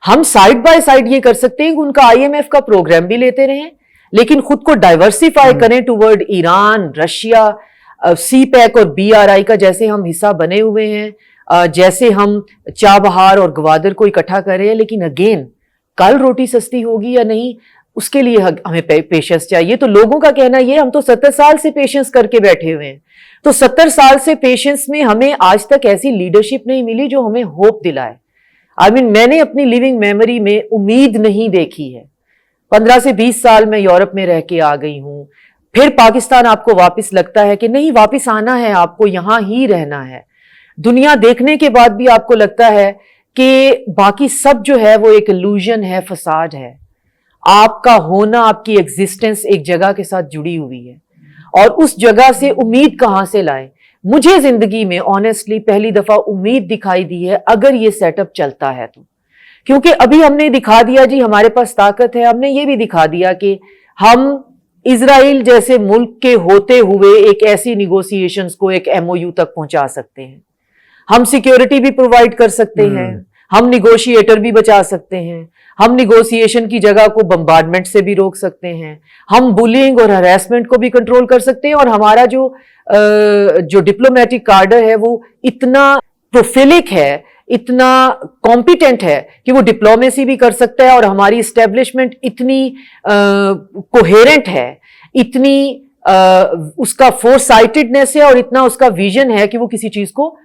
ہم سائڈ بائی سائڈ یہ کر سکتے ہیں کہ ان کا IMF کا پروگرام بھی لیتے رہیں, لیکن خود کو ڈائیورسیفائی کریں ٹورڈ ایران, رشیا, سی پیک اور BRI کا جیسے ہم حصہ بنے ہوئے ہیں, جیسے ہم چابہار اور گوادر کو اکٹھا کر رہے ہیں. لیکن اگین کل روٹی سستی ہوگی یا نہیں, اس کے لیے ہمیں پیشنس چاہیے. تو لوگوں کا کہنا یہ ہم تو 70 سال سے پیشنس کر کے بیٹھے ہوئے ہیں. تو 70 سال سے پیشنس میں ہمیں آج تک ایسی لیڈرشپ نہیں ملی جو ہمیں ہوپ دلائے. میں نے اپنی لیونگ میموری میں امید نہیں دیکھی ہے. 15 سے 20 سال میں یورپ میں رہ کے آ گئی ہوں. پھر پاکستان آپ کو واپس لگتا ہے کہ نہیں واپس آنا ہے, آپ کو یہاں ہی رہنا ہے. دنیا دیکھنے کے بعد بھی آپ کو لگتا ہے کہ باقی سب جو ہے وہ ایک illusion ہے, فساد ہے. آپ کا ہونا, آپ کی ایگزسٹنس ایک جگہ کے ساتھ جڑی ہوئی ہے, اور اس جگہ سے امید کہاں سے لائیں. مجھے زندگی میں آنیسٹلی پہلی دفعہ امید دکھائی دی ہے اگر یہ سیٹ اپ چلتا ہے تو. کیونکہ ابھی ہم نے دکھا دیا جی ہمارے پاس طاقت ہے, ہم نے یہ بھی دکھا دیا کہ ہم اسرائیل جیسے ملک کے ہوتے ہوئے ایک ایسی نیگوسیشنز کو ایک MOU تک پہنچا سکتے ہیں. ہم سیکیورٹی بھی پرووائڈ کر سکتے ہیں, ہم نیگوشیٹر بھی بچا سکتے ہیں, ہم نیگوسیشن کی جگہ کو بمبارڈمنٹ سے بھی روک سکتے ہیں, ہم بولنگ اور ہراسمنٹ کو بھی کنٹرول کر سکتے ہیں. اور ہمارا جو ڈپلومیٹک کارڈر ہے وہ اتنا پروفیلک ہے, اتنا کمپیٹنٹ ہے کہ وہ ڈپلومیسی بھی کر سکتا ہے. اور ہماری اسٹیبلشمنٹ اتنی کوہیرنٹ ہے, اتنی اس کا فور سائٹڈنس ہے, اور اتنا اس کا ویژن ہے کہ وہ کسی چیز کو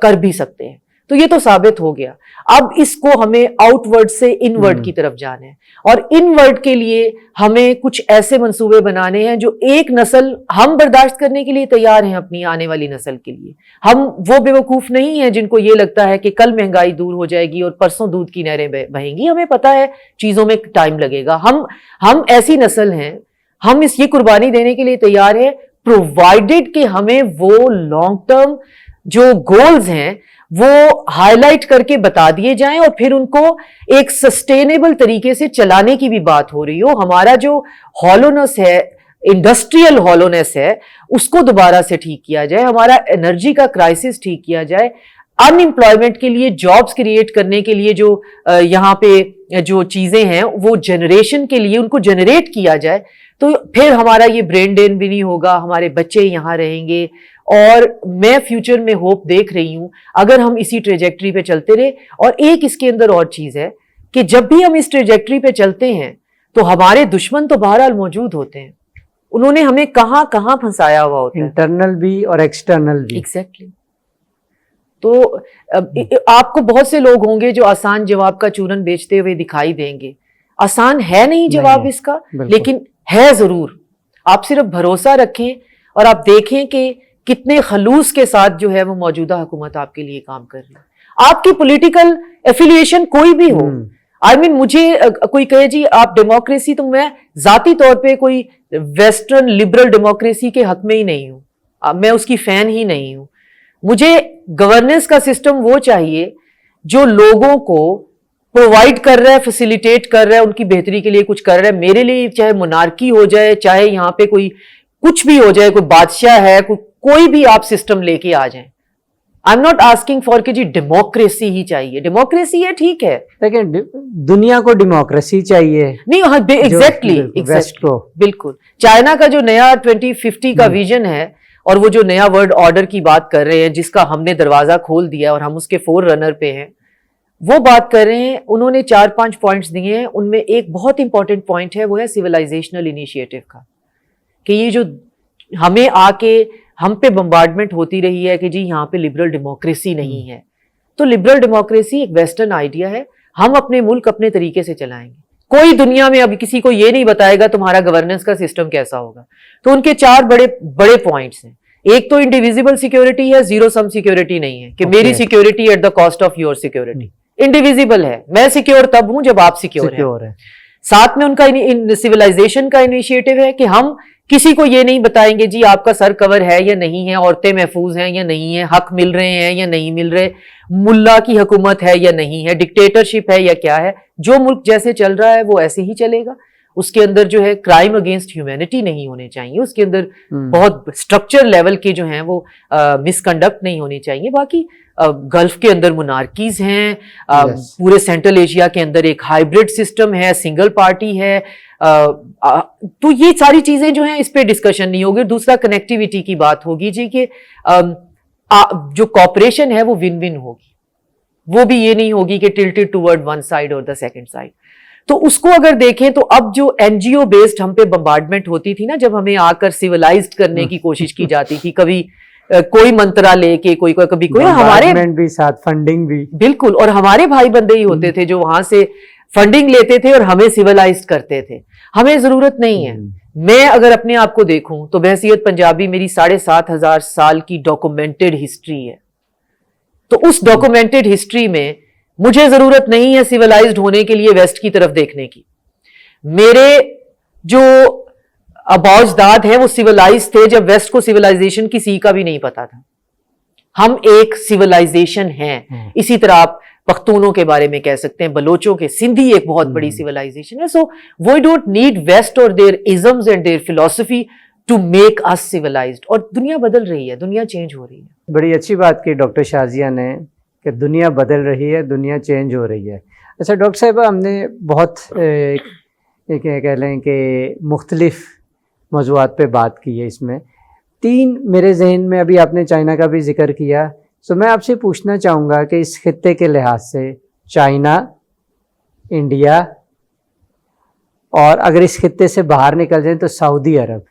کر بھی سکتے ہیں. تو یہ تو ثابت ہو گیا. اب اس کو ہمیں آؤٹ ورڈ سے ان ورڈ کی طرف جانا ہے, اور ان ورڈ کے لیے ہمیں کچھ ایسے منصوبے بنانے ہیں جو ایک نسل ہم برداشت کرنے کے لیے تیار ہیں اپنی آنے والی نسل کے لیے. ہم وہ بیوقوف نہیں ہیں جن کو یہ لگتا ہے کہ کل مہنگائی دور ہو جائے گی اور پرسوں دودھ کی نہریں بہیں گی. ہمیں پتا ہے چیزوں میں ٹائم لگے گا. ہم ایسی نسل ہیں, ہم یہ قربانی دینے کے لیے تیار ہیں, پرووائڈڈ کہ ہمیں وہ لانگ ٹرم جو گولز ہیں وہ ہائی لائٹ کر کے بتا دیے جائیں, اور پھر ان کو ایک سسٹینیبل طریقے سے چلانے کی بھی بات ہو رہی ہو. ہمارا جو ہالونس ہے, انڈسٹریل ہالونس ہے, اس کو دوبارہ سے ٹھیک کیا جائے. ہمارا انرجی کا کرائسس ٹھیک کیا جائے. ان امپلائمنٹ کے لیے, جابس کریٹ کرنے کے لیے جو یہاں پہ جو چیزیں ہیں وہ جنریشن کے لیے ان کو جنریٹ کیا جائے. تو پھر ہمارا یہ برین ڈرین بھی نہیں ہوگا, ہمارے بچے یہاں رہیں گے. اور میں فیوچر میں ہوپ دیکھ رہی ہوں اگر ہم اسی ٹریجیکٹری پہ چلتے رہے. اور ایک اس کے اندر اور چیز ہے کہ جب بھی ہم اس ٹریجیکٹری پہ چلتے ہیں تو ہمارے دشمن تو بہرحال موجود ہوتے ہیں, انہوں نے ہمیں کہاں کہاں پھنسایا ہوا ہوتا ہے, انٹرنل بھی اور ایکسٹرنل بھی. ایگزیکٹلی. تو آپ کو بہت سے لوگ ہوں گے جو آسان جواب کا چورن بیچتے ہوئے دکھائی دیں گے. آسان ہے نہیں جواب اس کا, لیکن ہے ضرور. آپ صرف بھروسہ رکھیں اور آپ دیکھیں کہ کتنے خلوص کے ساتھ جو ہے وہ موجودہ حکومت آپ کے لیے کام کر رہی ہے. آپ کی پولیٹیکل ایفیلیشن کوئی بھی ہو, مجھے کوئی کہے جی آپ ڈیموکریسی, تو میں ذاتی طور پہ کوئی ویسٹرن لبرل ڈیموکریسی کے حق میں ہی نہیں ہوں, میں اس کی فین ہی نہیں ہوں. مجھے گورننس کا سسٹم وہ چاہیے جو لوگوں کو پرووائڈ کر رہا ہے, فیسیلیٹیٹ کر رہا ہے, ان کی بہتری کے لیے کچھ کر رہا ہے. میرے لیے چاہے مونارکی ہو جائے, چاہے یہاں پہ کوئی کچھ بھی ہو جائے, کوئی بادشاہ ہے, کوئی بھی آپ سسٹم لے کے آ جائیں. I am not asking for کہ جی ڈیموکریسی ہی چاہیے. ڈیموکریسی ہے, ٹھیک ہے, لیکن دنیا کو ڈیموکریسی چاہیے نہیں. ایگزیکٹلی ویسٹ کو بالکل. چائنا کا جو نیا 2050 کا ویژن ہے, اور وہ جو نیا ورلڈ آرڈر کی بات کر رہے ہیں جس کا ہم نے دروازہ کھول دیا اور ہم اس کے فور رنر پہ ہیں, وہ بات کر رہے ہیں. انہوں نے 4-5 پوائنٹس دیے ہیں, ان میں ایک بہت امپورٹنٹ پوائنٹ ہے, وہ ہے سویلائزیشنل انیشیٹو کا. کہ یہ جو ہمیں آ کے ہم پہ بمبارڈمنٹ ہوتی رہی ہے کہ جی یہاں پہ لبرل ڈیموکریسی نہیں ہے, تو لبرل ڈیموکریسی ایک ویسٹرن آئیڈیا ہے. ہم اپنے ملک اپنے طریقے سے چلائیں گے. کوئی دنیا میں ابھی کسی کو یہ نہیں بتائے گا تمہارا گورننس کا سسٹم کیسا ہوگا. تو ان کے 4 بڑے پوائنٹس ہیں. ایک تو انڈیویزیبل سیکیورٹی ہے, زیرو سم سیکیورٹی نہیں ہے کہ میری security at the cost of your security. Indivisible ہے, میں سیکیور تب ہوں جب آپ سیکیور ہیں. ساتھ میں ان کا سیولائزیشن کا انیشیٹو ہے کہ ہم کسی کو یہ نہیں بتائیں گے جی آپ کا سر کور ہے یا نہیں ہے, عورتیں محفوظ ہیں یا نہیں ہیں, حق مل رہے ہیں یا نہیں مل رہے, ملا کی حکومت ہے یا نہیں ہے, ڈکٹیٹرشپ ہے یا کیا ہے. جو ملک جیسے چل رہا ہے وہ ایسے ہی چلے گا. اس کے اندر جو ہے کرائم اگینسٹ ہیومینٹی نہیں ہونے چاہیے, اس کے اندر بہت اسٹرکچر لیول کے جو ہیں وہ مس کنڈکٹ نہیں ہونی چاہیے. باقی گلف کے اندر مونارکیز ہیں, پورے سینٹرل ایشیا کے اندر ایک ہائیبرڈ سسٹم ہے, سنگل پارٹی ہے. تو یہ ساری چیزیں جو ہیں اس پہ ڈسکشن نہیں ہوگی. دوسرا کنیکٹیویٹی کی بات ہوگی جی کہ جو کوآپریشن ہے وہ ون ون ہوگی, وہ بھی یہ نہیں ہوگی کہ ٹلٹڈ ٹورڈ ون سائڈ اور دا سیکنڈ سائڈ. تو اس کو اگر دیکھیں تو اب جو این جی او بیسڈ ہم پہ بمبارڈمنٹ ہوتی تھی نا, جب ہمیں آ کر سیولائزڈ کرنے کی کوشش کی جاتی تھی, کبھی کوئی منترا لے کے, کبھی کوئی, ہمارے بھی ساتھ فنڈنگ بھی, بالکل, اور ہمارے بھائی بندے ہی ہوتے تھے جو وہاں سے فنڈنگ لیتے تھے اور ہمیں سیولائزڈ کرتے تھے. ہمیں ضرورت نہیں ہے. میں اگر اپنے آپ کو دیکھوں تو بحیثیت پنجابی میری 7,500 سال کی ڈاکومنٹڈ ہسٹری ہے. تو اس ڈاکومنٹڈ ہسٹری میں مجھے ضرورت نہیں ہے سیولائزڈ ہونے کے لیے ویسٹ کی طرف دیکھنے کی. میرے جو آباء اجداد ہیں وہ سیولائز تھے جب ویسٹ کو سیولائزیشن کی سی کا بھی نہیں پتا تھا. ہم ایک سیولائزیشن ہیں. اسی طرح آپ پختونوں کے بارے میں کہہ سکتے ہیں, بلوچوں کے, سندھی ایک بہت بڑی سیولائزیشن ہے. سو وی ڈونٹ نیڈ ویسٹ اور دیئر ازمز اینڈ دیئر فلسفی ٹو میک اس سیولائزڈ. اور دنیا بدل رہی ہے, دنیا چینج ہو رہی ہے. بڑی اچھی بات کی ڈاکٹر شازیہ نے کہ دنیا بدل رہی ہے, دنیا چینج ہو رہی ہے. اچھا ڈاکٹر صاحبہ, ہم نے بہت کہہ لیں کہ مختلف موضوعات پہ بات کی ہے. اس میں 3 میرے ذہن میں, ابھی آپ نے چائنا کا بھی ذکر کیا, تو میں آپ سے پوچھنا چاہوں گا کہ اس خطے کے لحاظ سے چائنا, انڈیا, اور اگر اس خطے سے باہر نکل جائیں تو سعودی عرب,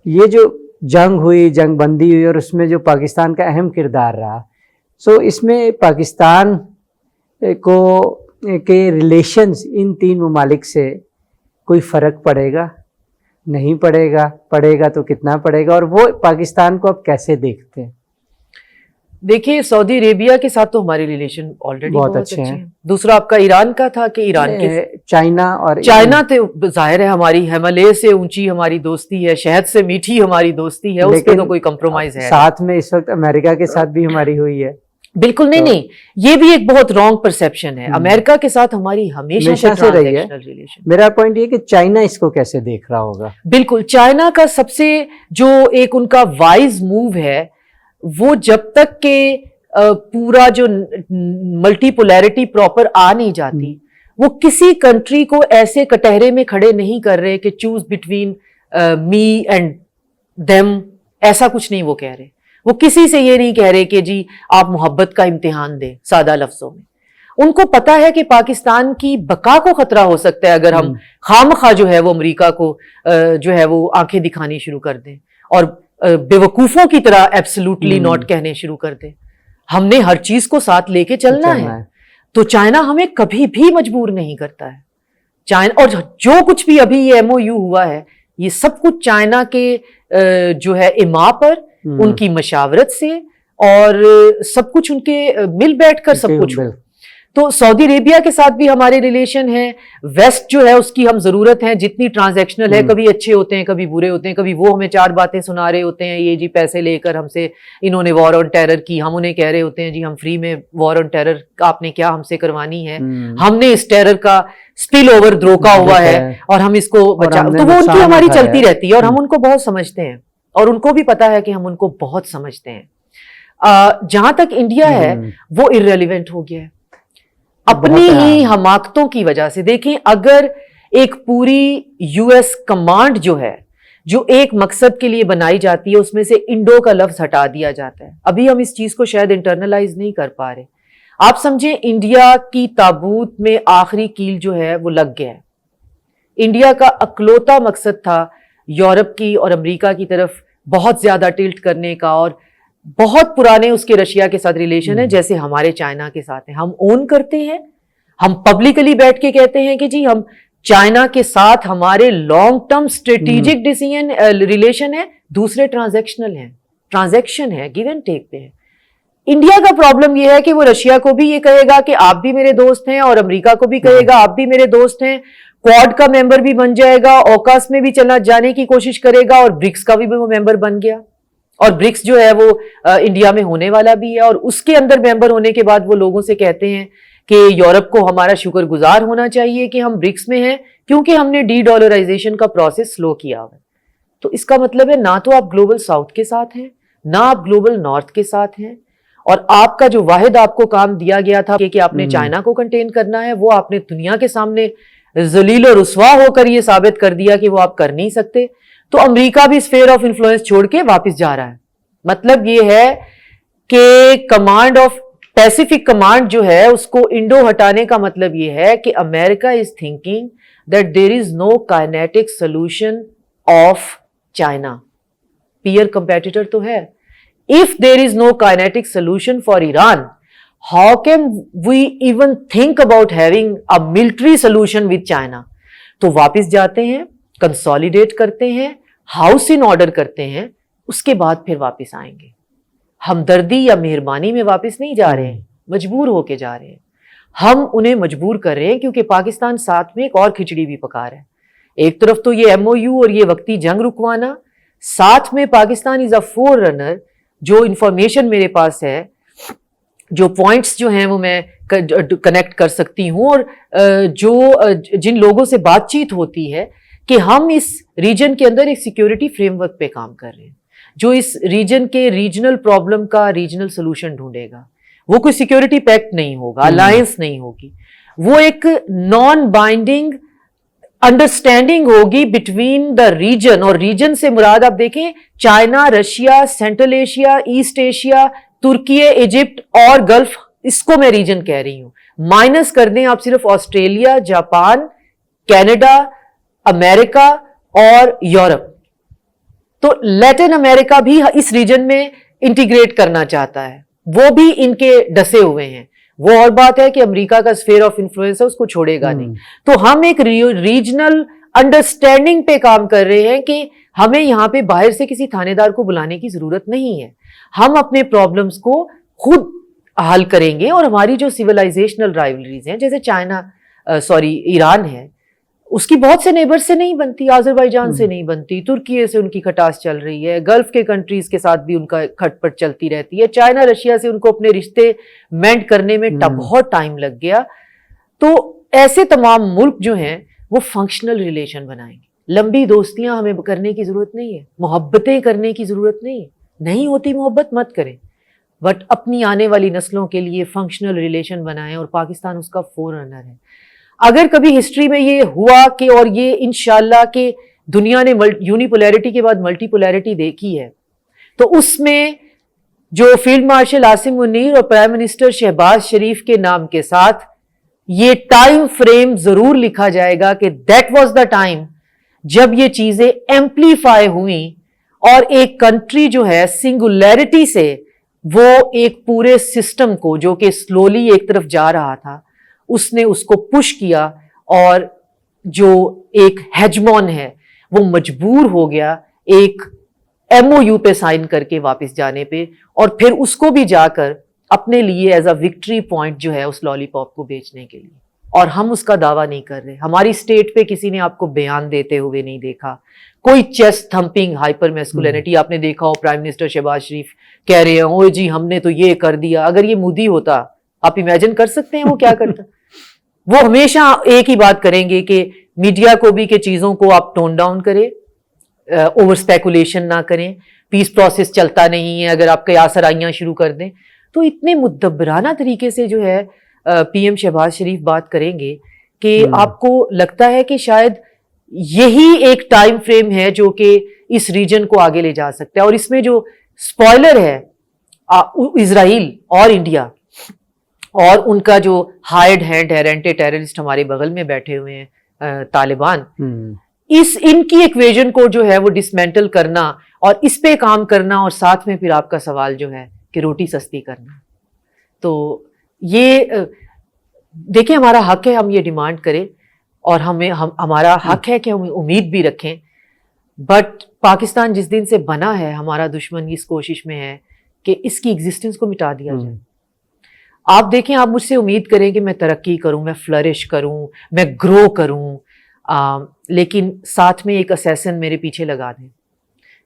یہ جو جنگ ہوئی, جنگ بندی ہوئی, اور اس میں جو پاکستان کا اہم کردار رہا, سو اس میں پاکستان کو کے ریلیشنز ان 3 ممالک سے کوئی فرق پڑے گا, نہیں پڑے گا, پڑے گا تو کتنا پڑے گا, اور وہ پاکستان کو اب کیسے دیکھتے ہیں؟ دیکھیے, سعودی عربیہ کے ساتھ تو ہمارے ریلیشن آلریڈی بہت اچھے ہیں. دوسرا آپ کا ایران کا تھا کہ ایران کے چائنا تو ظاہر ہے ہماری ہمالیہ سے اونچی ہماری دوستی ہے, شہد سے میٹھی ہماری دوستی ہے, اس پہ تو کوئی کمپرومائز ہے. ساتھ میں اس وقت امریکہ کے ساتھ بھی ہماری ہوئی ہے. بالکل نہیں, یہ بھی ایک بہت رانگ پرسیپشن ہے. امریکہ کے ساتھ ہماری ہمیشہ سے رہی ہے. میرا پوائنٹ یہ کہ چائنا اس کو کیسے دیکھ رہا ہوگا. بالکل, چائنا کا سب سے جو ایک ان کا وائز موو ہے, وہ جب تک کہ پورا جو ملٹی پولیرٹی پراپر آ نہیں جاتی, وہ کسی کنٹری کو ایسے کٹہرے میں کھڑے نہیں کر رہے کہ choose between me and them, ایسا کچھ نہیں وہ کہہ رہے. وہ کسی سے یہ نہیں کہہ رہے کہ جی آپ محبت کا امتحان دیں, سادہ لفظوں میں. ان کو پتا ہے کہ پاکستان کی بقا کو خطرہ ہو سکتا ہے اگر ہم خامخواہ جو ہے وہ امریکہ کو جو ہے وہ آنکھیں دکھانی شروع کر دیں اور بے وقوفوں کی طرح ایبسلوٹلی ناٹ کہنے شروع کر دیں. ہم نے ہر چیز کو ساتھ لے کے چلنا ہے. تو چائنا ہمیں کبھی بھی مجبور نہیں کرتا ہے. چائنا, اور جو کچھ بھی ابھی یہ MOU ہوا ہے, یہ سب کچھ چائنا کے جو ہے اما پر, ان کی مشاورت سے, اور سب کچھ ان کے مل بیٹھ کر سب کچھ. تو سعودی عربیہ کے ساتھ بھی ہمارے ریلیشن ہیں. ویسٹ جو ہے اس کی ہم ضرورت ہے, جتنی ٹرانزیکشنل ہے, کبھی اچھے ہوتے ہیں کبھی برے ہوتے ہیں, کبھی وہ ہمیں 4 باتیں سنا رہے ہوتے ہیں, یہ جی پیسے لے کر ہم سے انہوں نے وار آن ٹیرر کی, ہم انہیں کہہ رہے ہوتے ہیں جی ہم فری میں وار آن ٹیرر آپ نے کیا ہم سے کروانی ہے, ہم نے اس ٹیرر کا اسپل اوور دروکا ہوا ہے اور ہم اس کو بچا. تو وہ ان کی ہماری چلتی رہتی ہے, اور ہم ان کو بہت سمجھتے ہیں, اور ان کو بھی پتا ہے کہ ہم ان کو بہت سمجھتے ہیں. جہاں تک انڈیا ہے وہ irrelevant ہو گیا ہے اپنی ہی حماقتوں کی وجہ سے. دیکھیں, اگر ایک پوری US کمانڈ جو ہے, جو ایک مقصد کے لیے بنائی جاتی ہے, اس میں سے انڈو کا لفظ ہٹا دیا جاتا ہے. ابھی ہم اس چیز کو شاید انٹرنلائز نہیں کر پا رہے. آپ سمجھیں انڈیا کی تابوت میں آخری کیل جو ہے وہ لگ گیا ہے. انڈیا کا اکلوتا مقصد تھا یورپ کی اور امریکہ کی طرف بہت زیادہ ٹلٹ کرنے کا, اور بہت پرانے اس کے رشیا کے ساتھ ریلیشن ہے جیسے ہمارے چائنا کے ساتھ ہیں. ہم اون کرتے ہیں, ہم پبلکلی بیٹھ کے کہتے ہیں کہ جی ہم چائنا کے ساتھ ہمارے long term strategic decision relation ہے. دوسرے ٹرانزیکشنل ہیں, ٹرانزیکشن ہے, گیو اینڈ ٹیک پہ ہے. انڈیا کا پرابلم یہ ہے کہ وہ رشیا کو بھی یہ کہے گا کہ آپ بھی میرے دوست ہیں, اور امریکہ کو بھی کہے گا آپ بھی میرے دوست ہیں, کوڈ کا ممبر بھی بن جائے گا, اوکاس میں بھی چلا جانے کی کوشش کرے گا, اور برکس کا بھی وہ ممبر بن گیا. اور برکس جو ہے وہ انڈیا میں ہونے والا بھی ہے, اور اس کے اندر ممبر ہونے کے بعد وہ لوگوں سے کہتے ہیں کہ یورپ کو ہمارا شکر گزار ہونا چاہیے کہ ہم برکس میں ہیں, کیونکہ ہم نے ڈی ڈالرائزیشن کا پروسیس سلو کیا ہوا ہے. تو اس کا مطلب ہے نہ تو آپ گلوبل ساؤتھ کے ساتھ ہیں, نہ آپ گلوبل نارتھ کے ساتھ ہیں, اور آپ کا جو واحد آپ کو کام دیا گیا تھا کہ آپ نے چائنا کو کنٹین کرنا ہے, وہ آپ نے دنیا کے سامنے ذلیل و رسوا ہو کر یہ ثابت کر دیا کہ وہ آپ کر نہیں سکتے. تو امریکہ بھی اسفیئر آف انفلوئنس چھوڑ کے واپس جا رہا ہے. مطلب یہ ہے کہ کمانڈ آف پیسیفک کمانڈ جو ہے اس کو انڈو ہٹانے کا مطلب یہ ہے کہ America is thinking that there is no kinetic solution of China. Peer competitor تو ہے. If there is no kinetic solution for Iran, how can we even think about having a military solution with China? تو واپس جاتے ہیں, کنسالیڈیٹ کرتے ہیں, ہاؤس ان آرڈر کرتے ہیں, اس کے بعد پھر واپس آئیں گے. ہمدردی یا مہربانی میں واپس نہیں جا رہے ہیں, مجبور ہو کے جا رہے ہیں. ہم انہیں مجبور کر رہے ہیں کیونکہ پاکستان ساتھ میں ایک اور کھچڑی بھی پکا رہا ہے. ایک طرف تو یہ MOU اور یہ وقتی جنگ رکوانا, ساتھ میں پاکستان از اے فور رنر. جو انفارمیشن میرے پاس ہے, جو پوائنٹس جو ہیں وہ میں کنیکٹ کر سکتی ہوں, اور جو جن لوگوں سے بات چیت ہوتی ہے کہ ہم اس ریجن کے اندر ایک سیکیورٹی فریم ورک پہ کام کر رہے ہیں جو اس ریجن کے ریجنل پرابلم کا ریجنل سولوشن ڈھونڈے گا. وہ کوئی سیکیورٹی پیکٹ نہیں ہوگا, الائنس نہیں ہوگی, وہ ایک نان بائنڈنگ انڈرسٹینڈنگ ہوگی بٹوین دا ریجن. اور ریجن سے مراد آپ دیکھیں China, Russia, Central Asia, East Asia, Turkey, Egypt اور گلف, اس کو میں ریجن کہہ رہی ہوں. مائنس کر دیں آپ صرف آسٹریلیا, جاپان, کینیڈا, امریکہ اور یورپ. تو لیٹن امریکہ بھی اس ریجن میں انٹیگریٹ کرنا چاہتا ہے, وہ بھی ان کے ڈسے ہوئے ہیں. وہ اور بات ہے کہ امریکہ کا اسفیئر آف انفلوئنس ہے, اس کو چھوڑے گا نہیں. تو ہم ایک ریجنل انڈرسٹینڈنگ پہ کام کر رہے ہیں کہ ہمیں یہاں پہ باہر سے کسی تھانے دار کو بلانے کی ضرورت نہیں ہے. ہم اپنے پرابلمس کو خود حل کریں گے. اور ہماری جو سیولائزیشنل رائیولریز ہیں, جیسے چائنا ایران ہے, اس کی بہت سے نیبر سے نہیں بنتی, آذربائیجان سے نہیں بنتی, ترکی سے ان کی کھٹاس چل رہی ہے, گلف کے کنٹریز کے ساتھ بھی ان کا کھٹ پٹ چلتی رہتی ہے, چائنا رشیا سے ان کو اپنے رشتے مینڈ کرنے میں بہت ٹائم لگ گیا. تو ایسے تمام ملک جو ہیں وہ فنکشنل ریلیشن بنائیں گے. لمبی دوستیاں ہمیں کرنے کی ضرورت نہیں ہے, محبتیں کرنے کی ضرورت نہیں ہے, نہیں ہوتی محبت مت کریں, بٹ اپنی آنے والی نسلوں کے لیے فنکشنل ریلیشن بنائیں. اور پاکستان اس کا فور رنر ہے. اگر کبھی ہسٹری میں یہ ہوا کہ, اور یہ انشاءاللہ کہ دنیا نے یونیپولیرٹی کے بعد ملٹی پولیرٹی دیکھی ہے, تو اس میں جو فیلڈ مارشل عاصم منیر اور پرائم منسٹر شہباز شریف کے نام کے ساتھ یہ ٹائم فریم ضرور لکھا جائے گا کہ دیٹ واز دا ٹائم جب یہ چیزیں ایمپلیفائی ہوئیں اور ایک کنٹری جو ہے سنگولیرٹی سے وہ ایک پورے سسٹم کو جو کہ سلولی ایک طرف جا رہا تھا, اس نے اس کو پش کیا, اور جو ایک ہیجمون ہے وہ مجبور ہو گیا ایک MOU پہ سائن کر کے واپس جانے پہ, اور پھر اس کو بھی جا کر اپنے لیے ایز اے وکٹری پوائنٹ جو ہے اس لالی پاپ کو بیچنے کے لیے. اور ہم اس کا دعویٰ نہیں کر رہے. ہماری اسٹیٹ پہ کسی نے آپ کو بیان دیتے ہوئے نہیں دیکھا, کوئی چیسٹ تھمپنگ ہائپر میسکولینٹی آپ نے دیکھا ہو پرائم منسٹر شہباز شریف کہہ رہے ہیں او جی ہم نے تو یہ کر دیا. اگر یہ مودی ہوتا, آپ امیجن کر سکتے ہیں وہ کیا کرتا. وہ ہمیشہ ایک ہی بات کریں گے کہ میڈیا کو بھی کہ چیزوں کو آپ ٹون ڈاؤن کریں, اوور سپیکولیشن نہ کریں, پیس پروسیس چلتا نہیں ہے, اگر آپ قیاس آرائیاں شروع کر دیں. تو اتنے مدبرانہ طریقے سے جو ہے PM شہباز شریف بات کریں گے کہ آپ کو لگتا ہے کہ شاید یہی ایک ٹائم فریم ہے جو کہ اس ریجن کو آگے لے جا سکتا ہے. اور اس میں جو سپوائلر ہے اسرائیل اور انڈیا, اور ان کا جو ہائیڈ ہینڈ ہے رینٹے ٹیررسٹ ہمارے بغل میں بیٹھے ہوئے ہیں طالبان, ان کی ایکویژن کو جو ہے وہ ڈسمینٹل کرنا اور اس پہ کام کرنا, اور ساتھ میں پھر آپ کا سوال جو ہے کہ روٹی سستی کرنا. تو یہ دیکھیں ہمارا حق ہے ہم یہ ڈیمانڈ کریں, اور ہمارا حق ہے کہ ہم امید بھی رکھیں, بٹ پاکستان جس دن سے بنا ہے ہمارا دشمن اس کوشش میں ہے کہ اس کی ایگزسٹنس کو مٹا دیا جائے. آپ دیکھیں, آپ مجھ سے امید کریں کہ میں ترقی کروں, میں فلرش کروں, میں گرو کروں, لیکن ساتھ میں ایک اسیسن میرے پیچھے لگا دیں.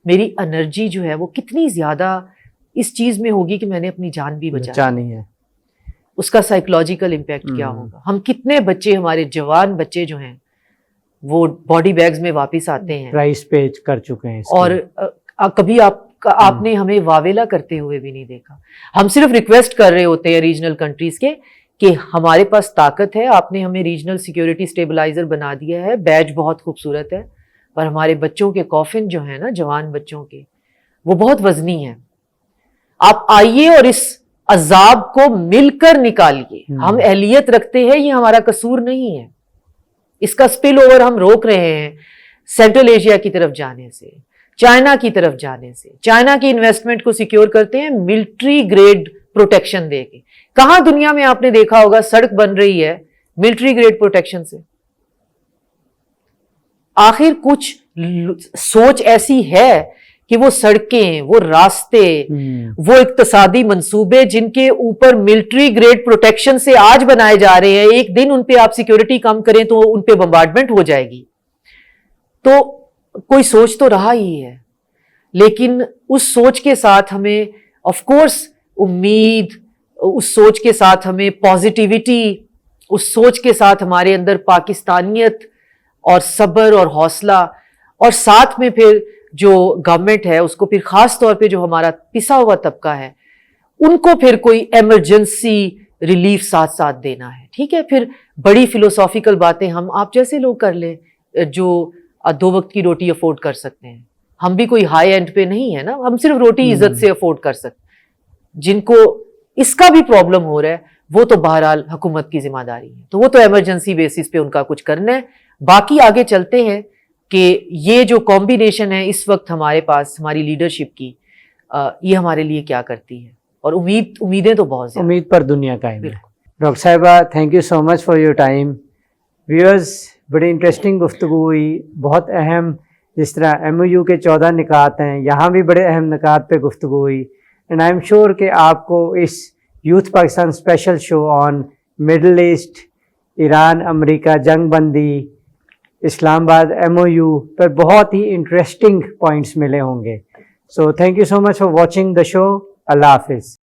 میری انرجی جو ہے وہ کتنی زیادہ اس چیز میں ہوگی کہ میں نے اپنی جان بھی بچانی ہے, اس کا سائیکولوجیکل امپیکٹ کیا ہوگا. ہم کتنے بچے, ہمارے جوان بچے جو ہیں وہ باڈی بیگز میں واپس آتے ہیں, پرائس پے کر چکے ہیں, اور کبھی آپ نے ہمیں واویلا کرتے ہوئے بھی نہیں دیکھا. ہم صرف ریکویسٹ کر رہے ہوتے ہیں ریجنل کنٹریز کے کہ ہمارے پاس طاقت ہے, آپ نے ہمیں ریجنل سیکیورٹی اسٹیبلائزر بنا دیا ہے, بیج بہت خوبصورت ہے, پر ہمارے بچوں کے کافن جو ہیں نا, جوان بچوں کے, وہ بہت وزنی ہیں. آپ آئیے اور اس عذاب کو مل کر نکالیے. ہم اہلیت رکھتے ہیں, یہ ہمارا قصور نہیں ہے. اس کا سپل اوور ہم روک رہے ہیں سینٹرل ایشیا کی طرف جانے سے, چائنا کی طرف جانے سے. چائنا کی انویسٹمنٹ کو سیکیور کرتے ہیں ملٹری گریڈ پروٹیکشن دے کے. کہاں دنیا میں آپ نے دیکھا ہوگا سڑک بن رہی ہے ملٹری گریڈ پروٹیکشن سے؟ آخر کچھ سوچ ایسی ہے کہ وہ سڑکیں, وہ راستے, وہ اقتصادی منصوبے جن کے اوپر ملٹری گریڈ پروٹیکشن سے آج بنائے جا رہے ہیں, ایک دن ان پہ آپ سیکیورٹی کم کریں تو ان پہ بمبارڈمنٹ ہو جائے گی. تو کوئی سوچ تو رہا ہی ہے, لیکن اس سوچ کے ساتھ ہمیں آف کورس امید, اس سوچ کے ساتھ ہمیں پازیٹیوٹی, اس سوچ کے ساتھ ہمارے اندر پاکستانیت اور صبر اور حوصلہ, اور ساتھ میں پھر جو گورنمنٹ ہے اس کو پھر خاص طور پہ جو ہمارا پسا ہوا طبقہ ہے ان کو پھر کوئی ایمرجنسی ریلیف ساتھ ساتھ دینا ہے. ٹھیک ہے, پھر بڑی فلوسافیکل باتیں ہم آپ جیسے لوگ کر لیں جو 2 وقت کی روٹی افورڈ کر سکتے ہیں. ہم بھی کوئی ہائی اینڈ پہ نہیں ہے نا, ہم صرف روٹی عزت سے افورڈ کر سکتے. جن کو اس کا بھی پرابلم ہو رہا ہے وہ تو بہرحال حکومت کی ذمہ داری ہے, تو وہ تو ایمرجنسی بیسس پہ ان کا کچھ کرنا ہے. باقی آگے چلتے ہیں کہ یہ جو کمبینیشن ہے اس وقت ہمارے پاس ہماری لیڈرشپ کی, یہ ہمارے لیے کیا کرتی ہے, اور امیدیں تو بہت زیادہ. امید پر دنیا قائم ہے. ڈاکٹر صاحبہ thank you so much for your time. Viewers بڑی انٹرسٹنگ گفتگو ہوئی, بہت اہم, جس طرح MOU کے 14 نکات ہیں, یہاں بھی بڑے اہم نکات پہ گفتگو ہوئی. اینڈ آئی ایم شیور کہ آپ کو اس یوتھ پاکستان اسپیشل شو آن مڈل ایسٹ, ایران امریکہ جنگ بندی, اسلام آباد MOU پر بہت ہی انٹرسٹنگ پوائنٹس ملے ہوں گے. So thank you so much for watching the show. اللہ حافظ.